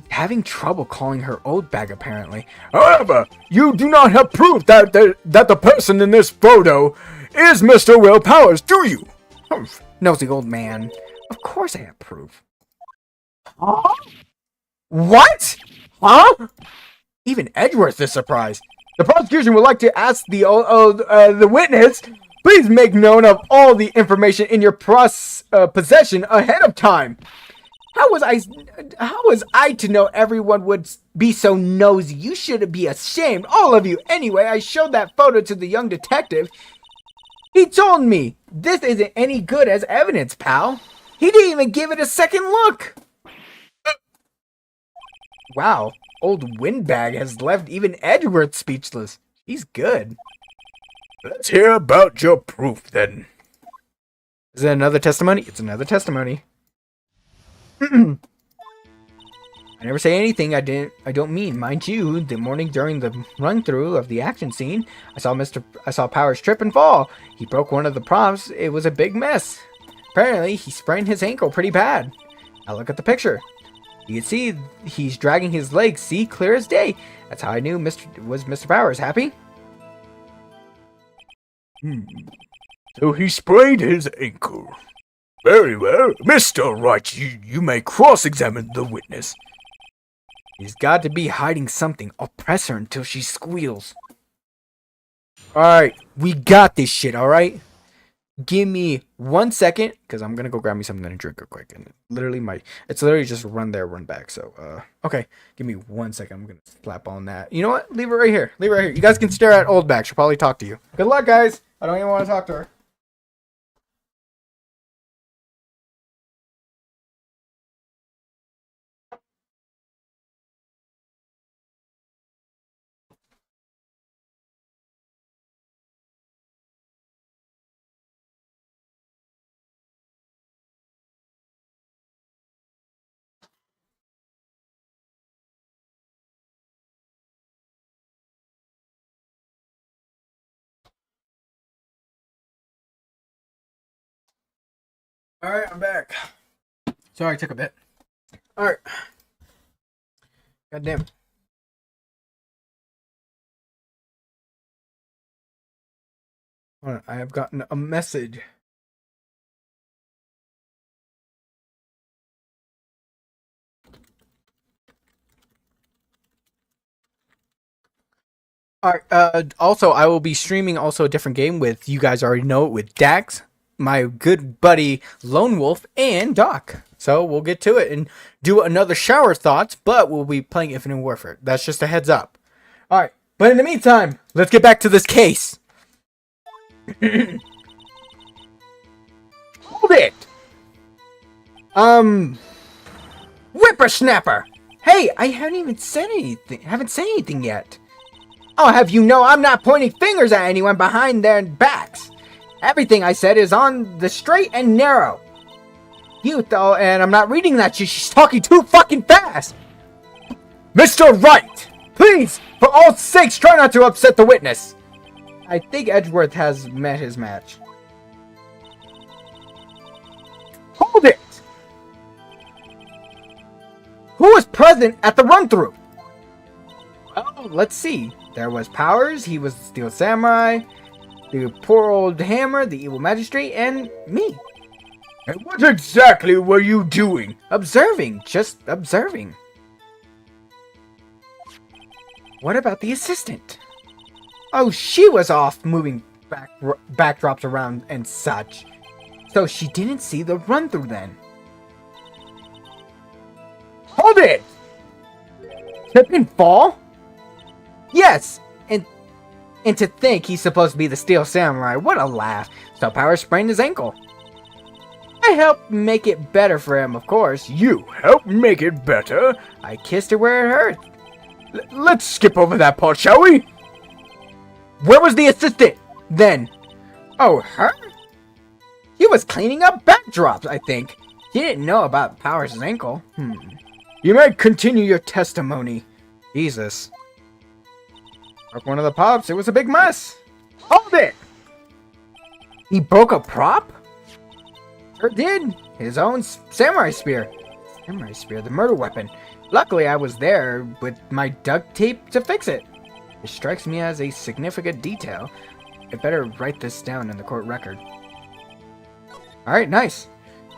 Having trouble calling her old bag, apparently. However, you do not have proof that the person in this photo is Mr. Will Powers, do you? Humph, nosy old man. Of course I have proof. Huh? What? Huh? Even Edgeworth is surprised. The prosecution would like to ask the witness, please make known of all the information in your possession ahead of time. How was I to know everyone would be so nosy? You should be ashamed, all of you. Anyway, I showed that photo to the young detective. He told me this isn't any good as evidence, pal. He didn't even give it a second look. Wow, old Windbag has left even Edgeworth speechless. He's good. Let's hear about your proof, then. Is it another testimony? It's another testimony. I never say anything I don't mean. Mind you, the morning during the run-through of the action scene, I saw Powers trip and fall. He broke one of the props. It was a big mess. Apparently, he sprained his ankle pretty bad. Now look at the picture. You can see he's dragging his legs. See, clear as day. That's how I knew Mr. Powers. Happy? So he sprained his ankle. Very well. Mr. Wright, you may cross-examine the witness. He's got to be hiding something. I'll press her until she squeals. Alright, we got this shit, alright? Give me 1 second, because I'm gonna go grab me something to drink real quick. And it's literally just run there, run back. So, okay. Give me 1 second. I'm gonna slap on that. You know what? Leave it right here. Leave it right here. You guys can stare at Old Back. She'll probably talk to you. Good luck, guys. I don't even want to talk to her. Alright, I'm back. Sorry, I took a bit. Alright. God damn it. Hold on, I have gotten a message. Alright, also, I will be streaming also a different game with, you guys already know it, with Dax, my good buddy Lone Wolf, and Doc. So, we'll get to it and do another shower thoughts, but we'll be playing Infinite Warfare. That's just a heads up. Alright, but in the meantime, let's get back to this case. Hold it! Whippersnapper! Hey, I haven't even said anything. Haven't said anything yet. I'll have you know I'm not pointing fingers at anyone behind their backs. Everything I said is on the straight and narrow. You, though, and I'm not reading that she's talking too fucking fast. Mr. Wright, please, for all sakes, try not to upset the witness. I think Edgeworth has met his match. Hold it! Who was present at the run-through? Well, let's see. There was Powers, he was the Steel Samurai, the poor old Hammer, the evil magistrate, and me. And what exactly were you doing? Observing, just observing. What about the assistant? Oh, she was off moving backdrops around and such. So she didn't see the run-through then. Hold it! Trip and fall? Yes, and to think he's supposed to be the Steel Samurai. What a laugh. So Power sprained his ankle. I helped make it better for him, of course. You helped make it better? I kissed her where it hurt. Let's skip over that part, shall we? Where was the assistant then? Oh, her? He was cleaning up backdrops, I think. He didn't know about Powers' ankle. You may continue your testimony. Jesus. Broke one of the pops. It was a big mess. Hold it! He broke a prop? Sure did. His own samurai spear. Samurai spear, the murder weapon. Luckily, I was there with my duct tape to fix it. It strikes me as a significant detail. I better write this down in the court record. Alright, nice.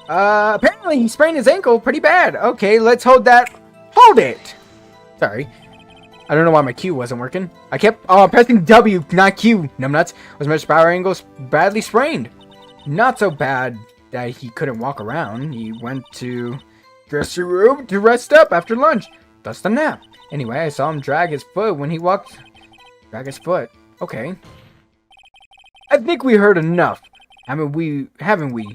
Apparently he sprained his ankle pretty bad. Okay, let's hold that. Hold it! Sorry. I don't know why my Q wasn't working. I kept pressing W, not Q. Numbnuts. Was Mr. Power Ankle badly sprained? Not so bad that he couldn't walk around. He went to dressing room to rest up after lunch. Thus the nap. Anyway, I saw him drag his foot when he walked. Drag his foot. Okay. I think we heard enough. Haven't we,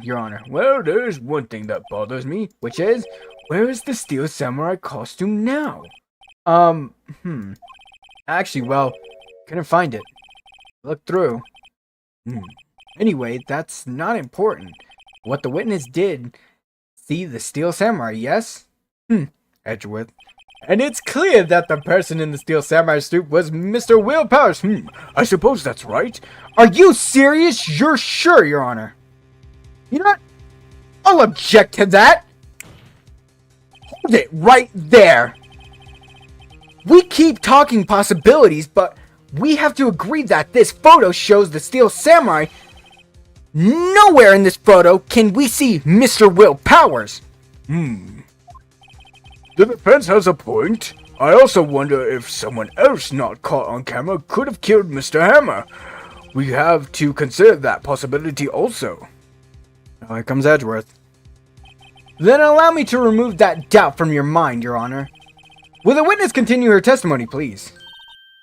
Your Honor? Well, there's one thing that bothers me. Which is, where is the Steel Samurai costume now? Actually, well, couldn't find it. Look through. Anyway, that's not important. What the witness did, see the Steel Samurai, yes? Edgeworth. And it's clear that the person in the Steel Samurai suit was Mr. Will Powers. I suppose that's right. Are you serious? You're sure, Your Honor? You know what? I'll object to that. Hold it right there. We keep talking possibilities, but we have to agree that this photo shows the Steel Samurai. Nowhere in this photo can we see Mr. Will Powers. The defense has a point. I also wonder if someone else not caught on camera could have killed Mr. Hammer. We have to consider that possibility also. Oh, here comes Edgeworth. Then allow me to remove that doubt from your mind, Your Honor. Will the witness continue her testimony, please?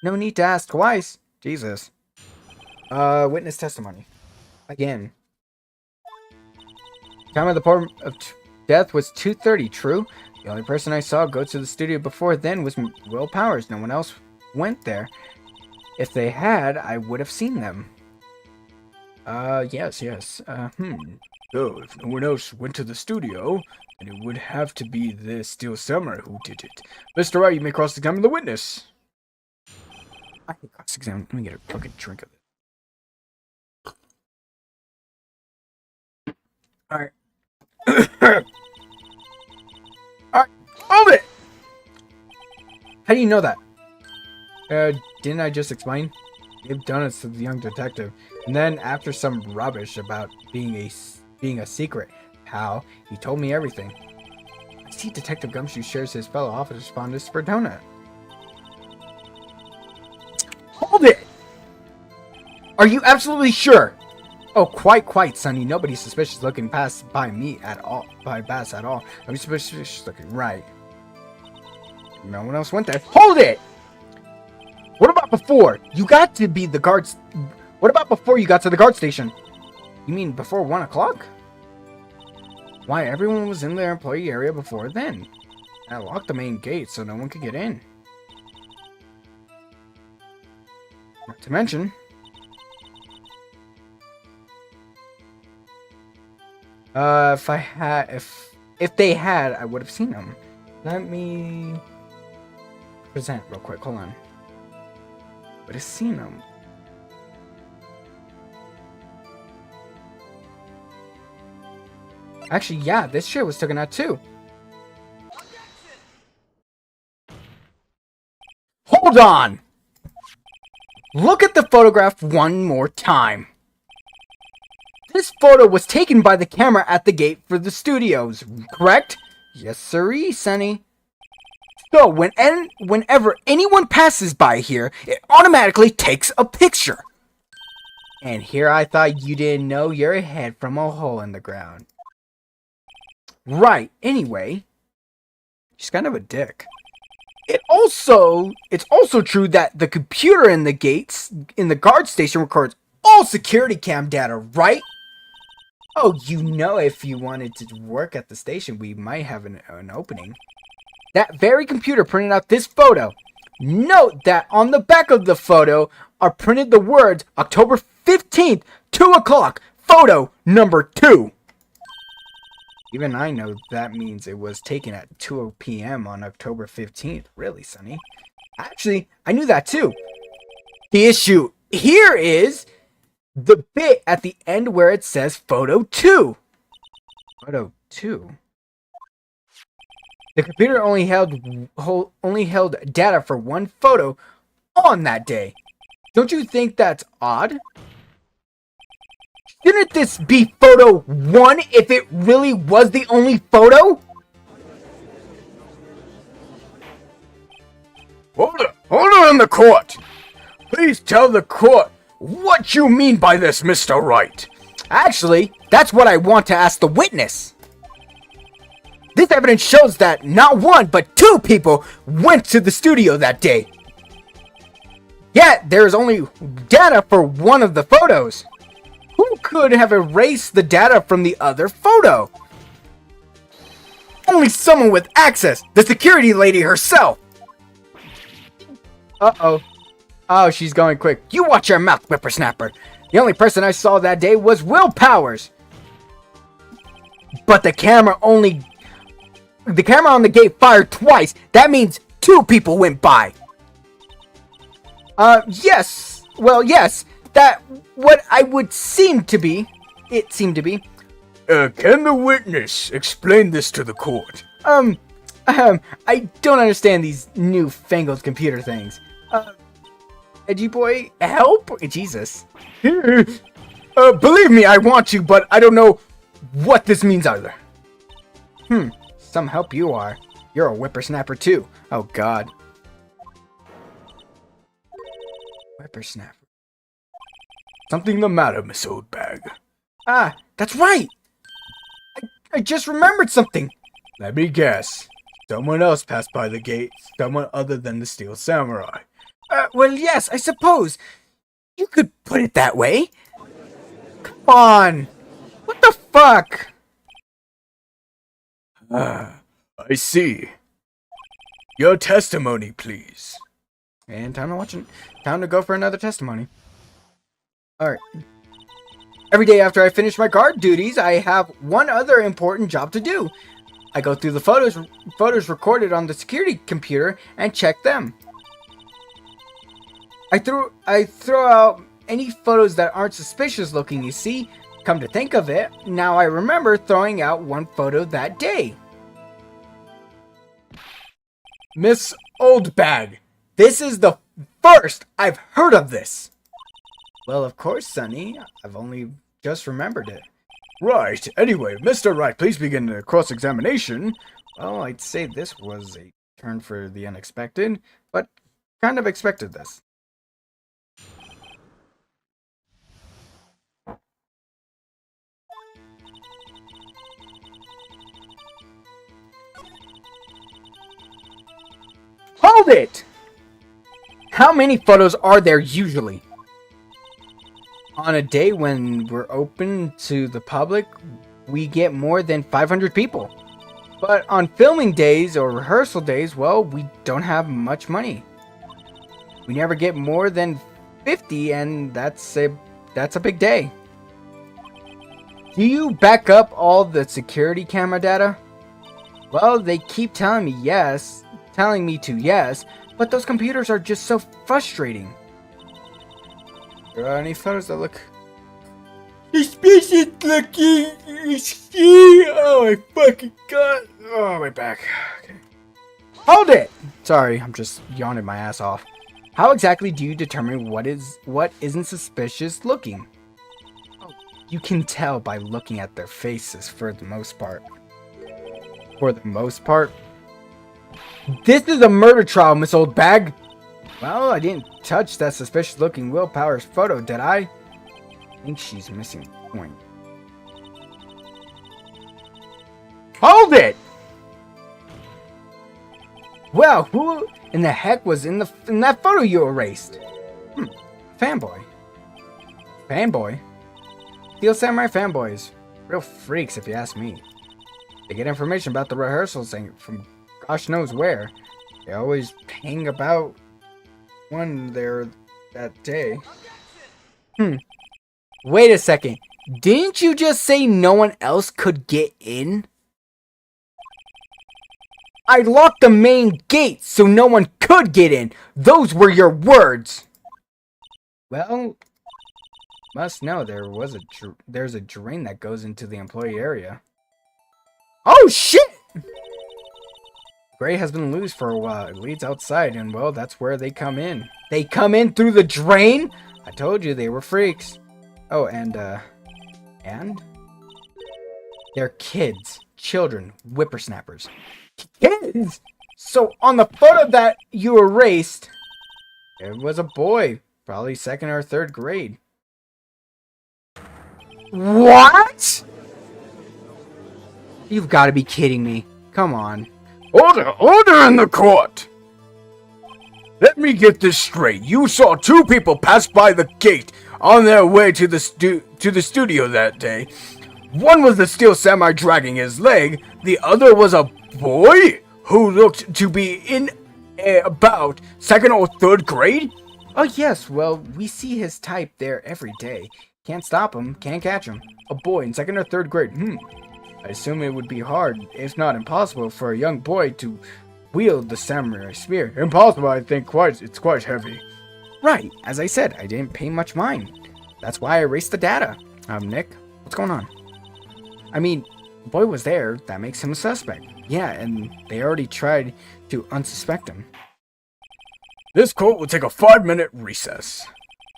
No need to ask twice. Jesus. Witness testimony. Again. Time of the death was 2:30, true? The only person I saw go to the studio before then was Will Powers. No one else went there. If they had, I would have seen them. Yes. So, if no one else went to the studio, then it would have to be the Steel Samurai who did it. Mr. Wright, you may cross-examine the witness. I can cross-examine. Let me get a fucking drink of it. Alright. Alright, hold it! How do you know that? Didn't I just explain? Gave donuts to the young detective, and then after some rubbish about being a secret pal, he told me everything. I see Detective Gumshoe shares his fellow office respondents for donut. Hold it! Are you absolutely sure? Oh, quite, Sonny. Nobody's suspicious looking by me at all. By Bass at all. Nobody's suspicious looking, right? No one else went there. Hold it! What about before? You got to be the guards. What about before you got to the guard station? You mean before 1 o'clock? Why, everyone was in their employee area before then. I locked the main gate so no one could get in. Not to mention, if they had, I would have seen them. Let me present real quick. Hold on. Would have seen them. Actually, yeah, this shit was taken out too. Hold on! Look at the photograph one more time. This photo was taken by the camera at the gate for the studios, correct? Yes, sirree, Sonny. So, whenever anyone passes by here, it automatically takes a picture. And here I thought you didn't know your head from a hole in the ground. Right, anyway. She's kind of a dick. It's also true that the computer in the guard station records all security cam data, right? Oh, you know, if you wanted to work at the station, we might have an opening. That very computer printed out this photo. Note that on the back of the photo are printed the words October 15th, 2 o'clock, photo number 2. Even I know that means it was taken at 2 p.m. on October 15th. Really, Sonny? Actually, I knew that too. The issue here is the bit at the end where it says photo 2. Photo 2? The computer only held data for one photo on that day. Don't you think that's odd? Shouldn't this be photo 1 if it really was the only photo? Hold on in the court. Please tell the court what you mean by this, Mr. Wright. Actually, that's what I want to ask the witness. This evidence shows that not 1, but 2 people went to the studio that day. Yet, there is only data for one of the photos. Who could have erased the data from the other photo? Only someone with access, the security lady herself. Uh-oh. Oh, she's going quick. You watch your mouth, whippersnapper. The only person I saw that day was Will Powers. But the camera on the gate fired twice. That means 2 people went by. Yes. Well, yes. That what I would seem to be. It seemed to be. Can the witness explain this to the court? I don't understand these newfangled computer things. Edgy boy, help? Jesus. Believe me, I want to, but I don't know what this means either. Some help you are. You're a whippersnapper too. Oh God. Whippersnapper. Something the matter, Miss Oldbag? Ah, that's right! I just remembered something! Let me guess. Someone else passed by the gate, someone other than the Steel Samurai. Well, yes, I suppose. You could put it that way. Come on! What the fuck? I see. Your testimony, please. And time to go for another testimony. Alright. Every day after I finish my guard duties, I have one other important job to do. I go through the photos recorded on the security computer and check them. I throw out any photos that aren't suspicious looking, you see. come to think of it, now I remember throwing out one photo that day. Miss Oldbag, This is the first I've heard of this. Well, of course, Sonny. I've only just remembered it. right. Anyway, Mr. Wright, please begin the cross-examination. Well, I'd say this was a turn for the unexpected, but kind of expected this. Hold it! How many photos are there usually? On a day when we're open to the public, we get more than 500 people. But on filming days or rehearsal days, well, we don't have much money. We never get more than 50, and that's a big day. Do you back up all the security camera data? Well, they keep telling me yes, but those computers are just so frustrating. There are any photos that look suspicious looking? Oh my fucking god! Oh, my back. Okay. Hold it! Sorry, I'm just yawning my ass off. How exactly do you determine what isn't suspicious looking? Oh, you can tell by looking at their faces for the most part. For the most part? This is a murder trial, Miss Oldbag! Well, I didn't touch that suspicious looking Will Powers photo, did I? I think she's missing the point. Hold it! Well, who in the heck was in that photo you erased? Fanboy. Fanboy? Steel Samurai fanboys. Real freaks, if you ask me. They get information about the rehearsals from gosh knows where. They always hang about one there that day. Wait a second. Didn't you just say no one else could get in? I locked the main gate so no one could get in. Those were your words. Well, must know there's a drain that goes into the employee area. Oh shit! Gray has been loose for a while. It leads outside, and well, that's where they come in. They come in through the drain? I told you they were freaks. Oh, and? They're kids. Children. Whippersnappers. Kids? So, on the photo that you erased, it was a boy. Probably 2nd or 3rd grade. What? You've got to be kidding me. Come on. Order in the court! Let me get this straight. You saw 2 people pass by the gate on their way to the studio that day. One was the Steel Samurai dragging his leg. The other was a boy who looked to be in about 2nd or 3rd grade? Oh yes, well, we see his type there every day. Can't stop him, can't catch him. A boy in 2nd or 3rd grade, I assume it would be hard, if not impossible, for a young boy to wield the samurai spear. Impossible, I think. It's quite heavy. Right, as I said, I didn't pay much mind. That's why I erased the data. Nick, what's going on? I mean, the boy was there, that makes him a suspect. Yeah, and they already tried to unsuspect him. This court will take a 5-minute recess.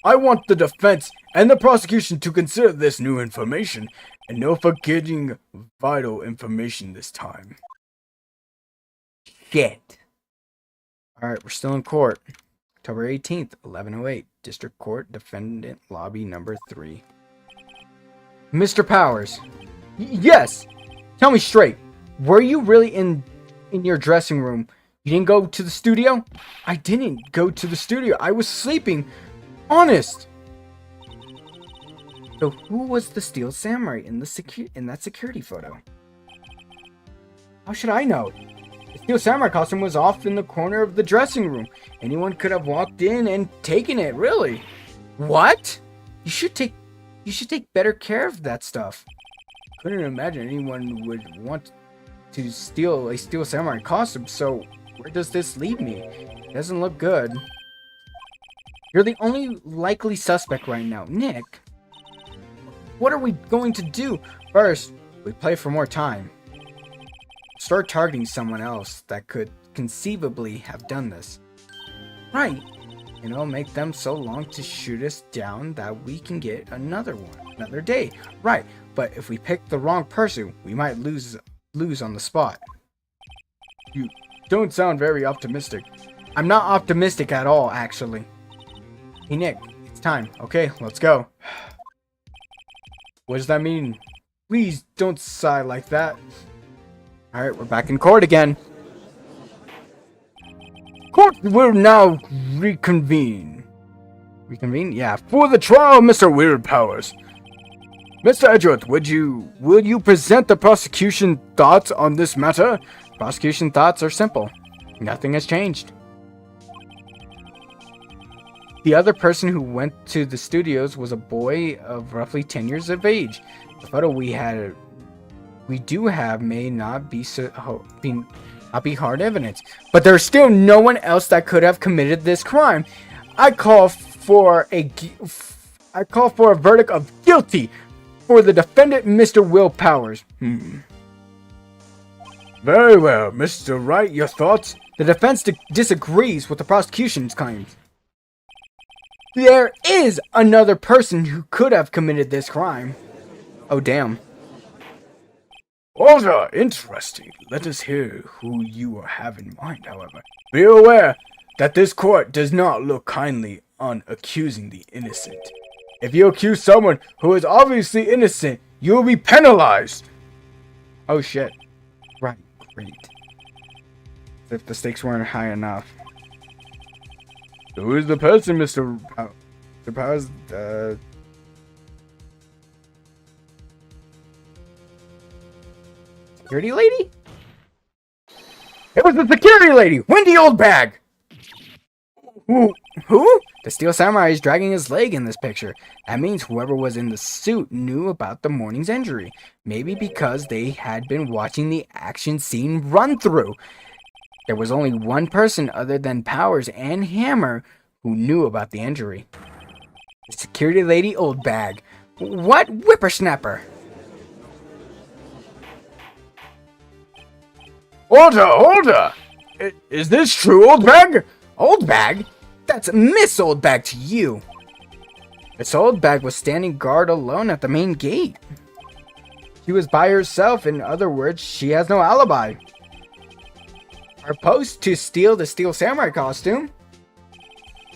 I want the defense and the prosecution to consider this new information, and no forgetting vital information this time. Shit. Alright, we're still in court. October 18th, 11:08. District Court, Defendant Lobby number 3. Mr. Powers. Yes! Tell me straight. Were you really in your dressing room? You didn't go to the studio? I didn't go to the studio. I was sleeping. Honest. So who was the Steel Samurai in that security photo? How should I know? The Steel Samurai costume was off in the corner of the dressing room. Anyone could have walked in and taken it, really. What? You should take better care of that stuff. Couldn't imagine anyone would want to steal a Steel Samurai costume, so where does this leave me? It doesn't look good. You're the only likely suspect right now, Nick. what are we going to do? First, we play for more time. Start targeting someone else that could conceivably have done this. Right. And it'll make them so long to shoot us down that we can get another one, another day. Right. But if we pick the wrong person, we might lose on the spot. You don't sound very optimistic. I'm not optimistic at all, actually. Hey, Nick, it's time. Okay, let's go. What does that mean? Please don't sigh like that. Alright, we're back in court again. Court will now reconvene. Reconvene? Yeah. For the trial of Mr. Weird Powers. Mr. Edgeworth, will you present the prosecution thoughts on this matter? Prosecution thoughts are simple. Nothing has changed. The other person who went to the studios was a boy of roughly 10 years of age. The photo we do have may not be hard evidence, but there's still no one else that could have committed this crime. I call for a verdict of guilty for the defendant, Mr. Will Powers. Very well, Mr. Wright, your thoughts? The defense disagrees with the prosecution's claims. There is another person who could have committed this crime. Oh, damn. Order, interesting. Let us hear who you have in mind, however. Be aware that this court does not look kindly on accusing the innocent. If you accuse someone who is obviously innocent, you will be penalized. Oh, shit. Right, great. As if the stakes weren't high enough. Who is the person, Mr. Powers? Security lady? It was the security lady! Wendy Oldbag! Who? The Steel Samurai is dragging his leg in this picture. That means whoever was in the suit knew about the morning's injury. Maybe because they had been watching the action scene run through. There was only one person other than Powers and Hammer who knew about the injury. The security lady Oldbag. What whippersnapper? Order! Is this true, Oldbag? Oldbag? That's Miss Oldbag to you. Miss Oldbag was standing guard alone at the main gate. She was by herself, in other words, she has no alibi. Her post to steal the Steel Samurai costume,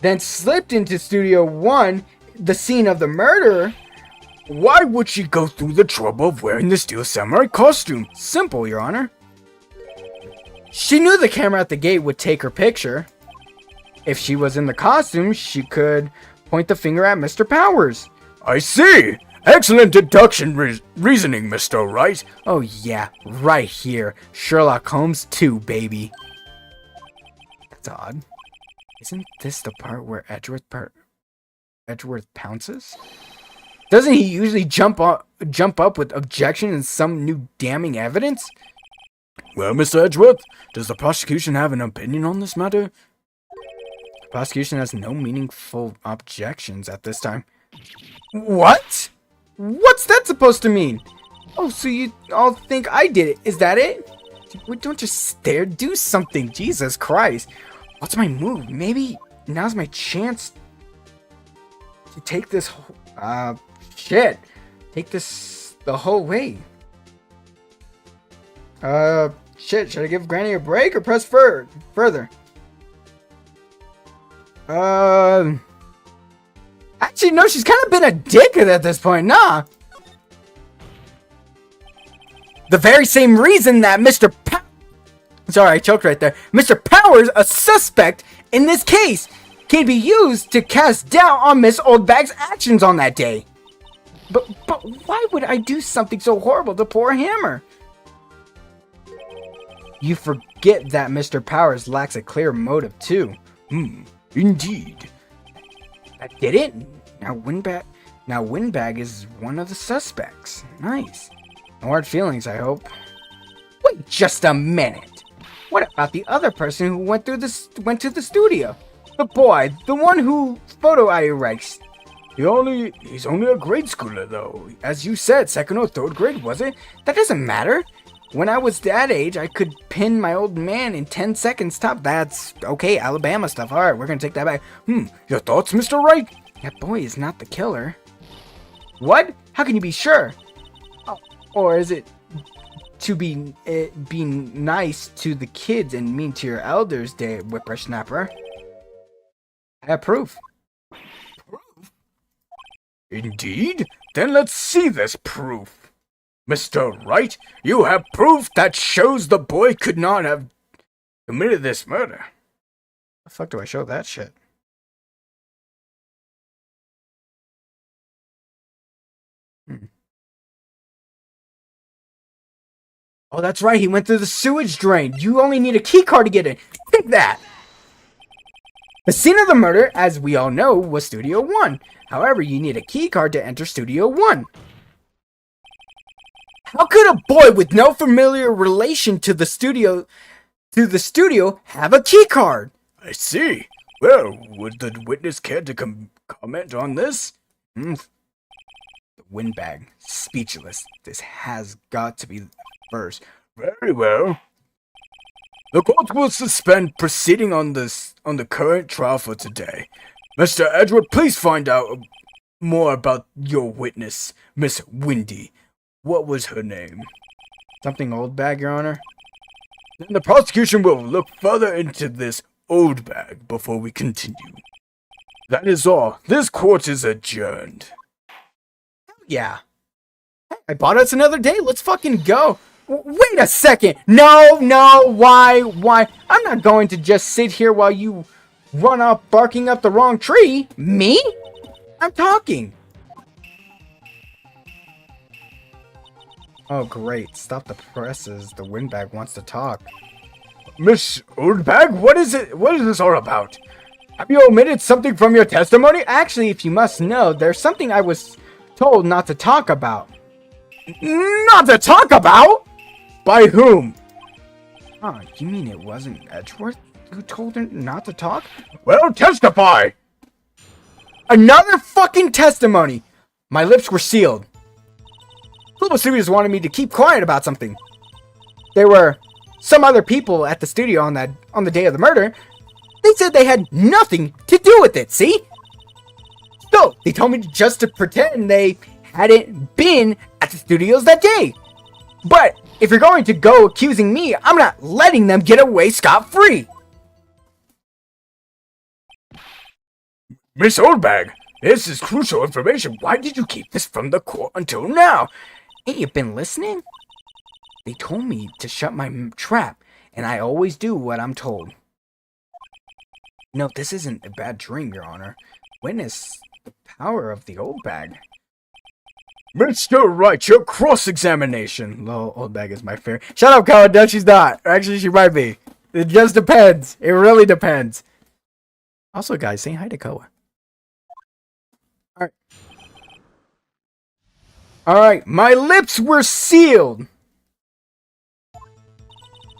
then slipped into Studio 1, the scene of the murder. Why would she go through the trouble of wearing the Steel Samurai costume? Simple, Your Honor. She knew the camera at the gate would take her picture. If she was in the costume, she could point the finger at Mr. Powers. I see! Excellent deduction reasoning, Mr. Wright. Oh yeah, right here. Sherlock Holmes 2, baby. That's odd. Isn't this the part where Edgeworth pounces? Doesn't he usually jump up with objection and some new damning evidence? Well, Mr. Edgeworth, does the prosecution have an opinion on this matter? The prosecution has no meaningful objections at this time. What? What's that supposed to mean? Oh, so you all think I did it. Is that it? Don't just stare. Do something. Jesus Christ. What's my move? Maybe now's my chance to take this whole... shit. Take this the whole way. Shit. Should I give Granny a break or press further? Actually, no, she's kind of been a dick at this point, nah. The very same reason that Sorry, I choked right there. Mr. Powers, a suspect in this case, can be used to cast doubt on Miss Oldbag's actions on that day. But why would I do something so horrible to poor Hammer? You forget that Mr. Powers lacks a clear motive, too. Indeed. That did it? Now Windbag is one of the suspects. Nice. No hard feelings, I hope. Wait just a minute. What about the other person who went to the studio? The boy, the one who photo I erased. He's only a grade schooler, though. As you said, second or third grade, was it? That doesn't matter. When I was that age, I could pin my old man in 10 seconds top. That's okay, Alabama stuff. Alright, we're gonna take that back. Your thoughts, Mr. Wright? That boy is not the killer. What? How can you be sure? Oh, or is it to be being nice to the kids and mean to your elders, day whippersnapper? I have proof. Indeed? Then let's see this proof. Mr. Wright, you have proof that shows the boy could not have committed this murder. The fuck do I show that shit? Oh, that's right. He went through the sewage drain. You only need a key card to get in. Think that. The scene of the murder, as we all know, was Studio 1. However, you need a key card to enter Studio 1. How could a boy with no familiar relation to the studio have a key card? I see. Well, would the witness care to comment on this? The windbag. Speechless. This has got to be first. Very well. The court will suspend proceeding on the current trial for today. Mr. Edward, please find out more about your witness, Miss Windy. What was her name? Something old bag, Your Honor? Then the prosecution will look further into this old bag before we continue. That is all. This court is adjourned. Yeah. I bought us another day. Let's fucking go. Wait a second. No, why? I'm not going to just sit here while you run off barking up the wrong tree. Me? I'm talking. Oh, great. Stop the presses. The windbag wants to talk. Miss Oldbag, what is it? What is this all about? Have you omitted something from your testimony? Actually, if you must know, there's something I was told not to talk about. Not to talk about? By whom? Oh, you mean it wasn't Edgeworth who told her not to talk? Well, testify! Another fucking testimony! My lips were sealed. Global Studios wanted me to keep quiet about something. There were some other people at the studio on the day of the murder. They said they had nothing to do with it, see? So, they told me just to pretend they hadn't been at the studios that day. But, if you're going to go accusing me, I'm not letting them get away scot-free. Miss Oldbag, this is crucial information. Why did you keep this from the court until now? Hey, you been listening? They told me to shut my trap, and I always do what I'm told. No, this isn't a bad dream, Your Honor. Witness the power of the old bag. Mr. Wright, your cross-examination. Lol, old bag is my favorite. Shut up, Colin. No, she's not. Or actually, she might be. It just depends. It really depends. Also, guys, say hi to Koa. Alright. Alright, my lips were sealed.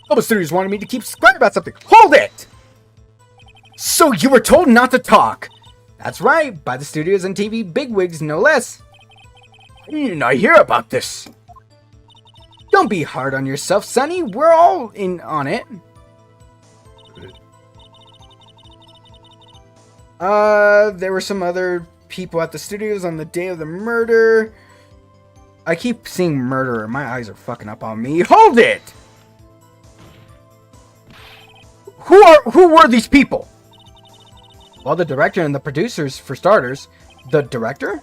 Global Studios wanted me to keep quiet about something. Hold it! So you were told not to talk. That's right, by the studios and TV bigwigs, no less. I did not hear about this. Don't be hard on yourself, Sonny. We're all in on it. There were some other people at the studios on the day of the murder. I keep seeing murderer. My eyes are fucking up on me. Hold it! Who were these people? Well, the director and the producers, for starters. The director?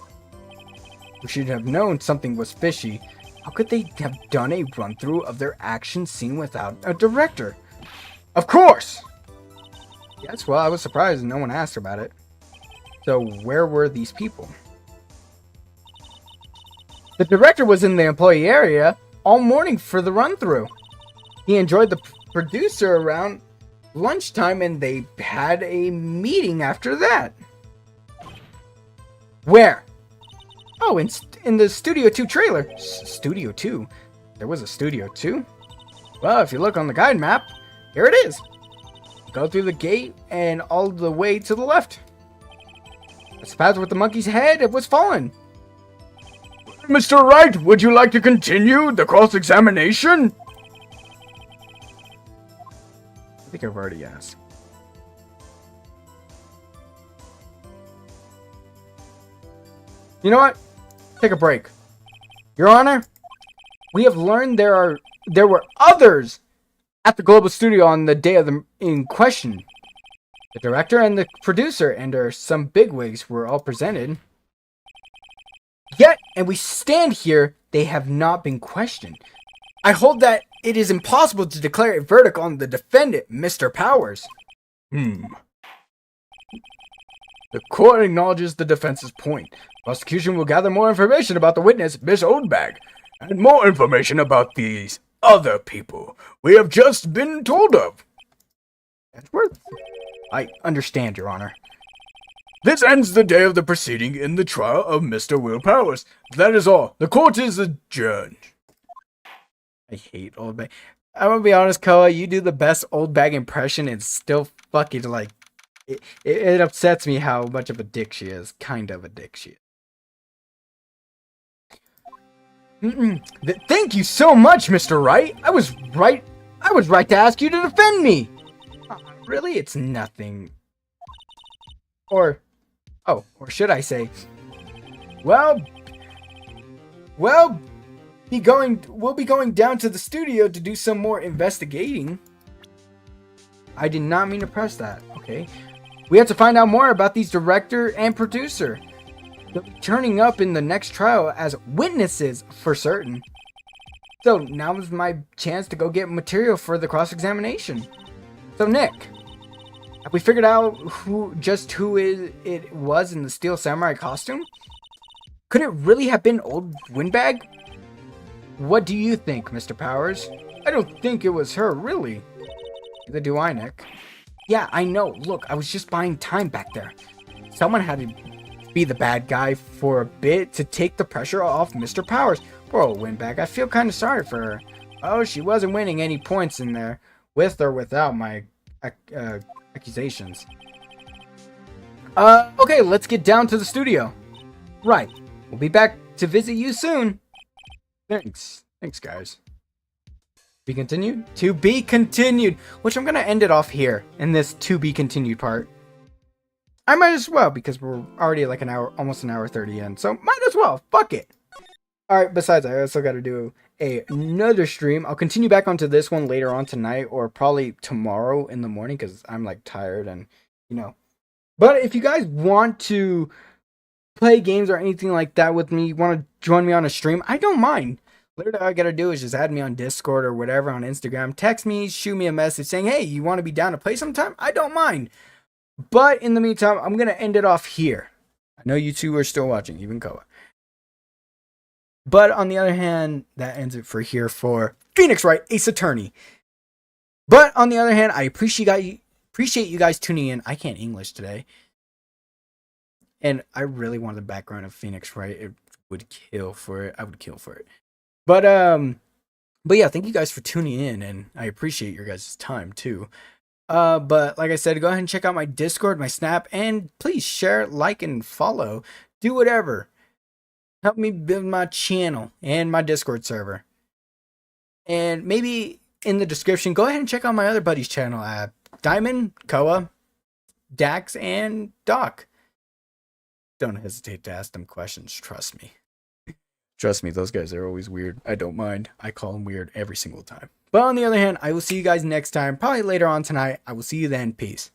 We should have known something was fishy. How could they have done a run-through of their action scene without a director? Of course! Yes, well, I was surprised no one asked about it. So, where were these people? The director was in the employee area all morning for the run-through. He enjoyed the producer around lunchtime and they had a meeting after that. Where? Oh, in the Studio 2 trailer. Studio 2? There was a Studio 2? Well, if you look on the guide map, here it is. Go through the gate and all the way to the left. That's the path with the monkey's head. It was fallen. Mr. Wright, would you like to continue the cross-examination? I think I've already asked. You know what? Take a break. Your Honor, we have learned there were others at the Global Studio on the day of the in question. The director and the producer and some bigwigs were all presented. Yet, and we stand here, they have not been questioned. I hold that it is impossible to declare a verdict on the defendant, Mr. Powers. The court acknowledges the defense's point. Prosecution will gather more information about the witness, Miss Oldbag, and more information about these other people we have just been told of. Edgeworth? I understand, Your Honor. This ends the day of the proceeding in the trial of Mr. Will Powers. That is all. The court is adjourned. I hate Old Bag. I'm gonna be honest, Koa, you do the best Old Bag impression and still fucking like... It upsets me how much of a dick she is. Kind of a dick she is. Thank you so much, Mr. Wright. I was right to ask you to defend me. Really? It's nothing. Or should I say, we'll be going down to the studio to do some more investigating. I did not mean to press that. Okay. We have to find out more about these director and producer. They'll be turning up in the next trial as witnesses for certain. So now is my chance to go get material for the cross-examination. So Nick, have we figured out who it was in the Steel Samurai costume? Could it really have been Old Windbag? What do you think, Mr. Powers? I don't think it was her, really. Neither do I, Nick. Yeah, I know. Look, I was just buying time back there. Someone had to be the bad guy for a bit to take the pressure off Mr. Powers. Poor old Windbag. I feel kind of sorry for her. Oh, she wasn't winning any points in there, with or without my accusations. Okay, let's get down to the studio. Right. We'll be back to visit you soon. Thanks, guys. Be continued? To be continued. Which I'm going to end it off here in this to be continued part. I might as well because we're already like almost an hour 30 in. So might as well. Fuck it. Alright, besides, I also got to do another stream. I'll continue back onto this one later on tonight or probably tomorrow in the morning because I'm like tired and, you know. But if you guys want to play games or anything like that with me, want to join me on a stream, I don't mind. Literally all I gotta do is just add me on Discord or whatever on Instagram. Text me, shoot me a message saying, hey, you want to be down to play sometime? I don't mind. But in the meantime, I'm going to end it off here. I know you two are still watching, even Koa. But on the other hand, that ends it for here for Phoenix Wright, Ace Attorney. But on the other hand, I appreciate you guys tuning in. I can't English today. And I really wanted the background of Phoenix Wright. It would kill for it. I would kill for it. But yeah, thank you guys for tuning in, and I appreciate your guys' time too. But like I said, go ahead and check out my Discord, my Snap, and please share, like, and follow. Do whatever. Help me build my channel and my Discord server. And maybe in the description, go ahead and check out my other buddies' channel at Diamond, Koa, Dax, and Doc. Don't hesitate to ask them questions, trust me. Trust me, those guys are always weird. I don't mind. I call them weird every single time. But on the other hand, I will see you guys next time. Probably later on tonight. I will see you then. Peace.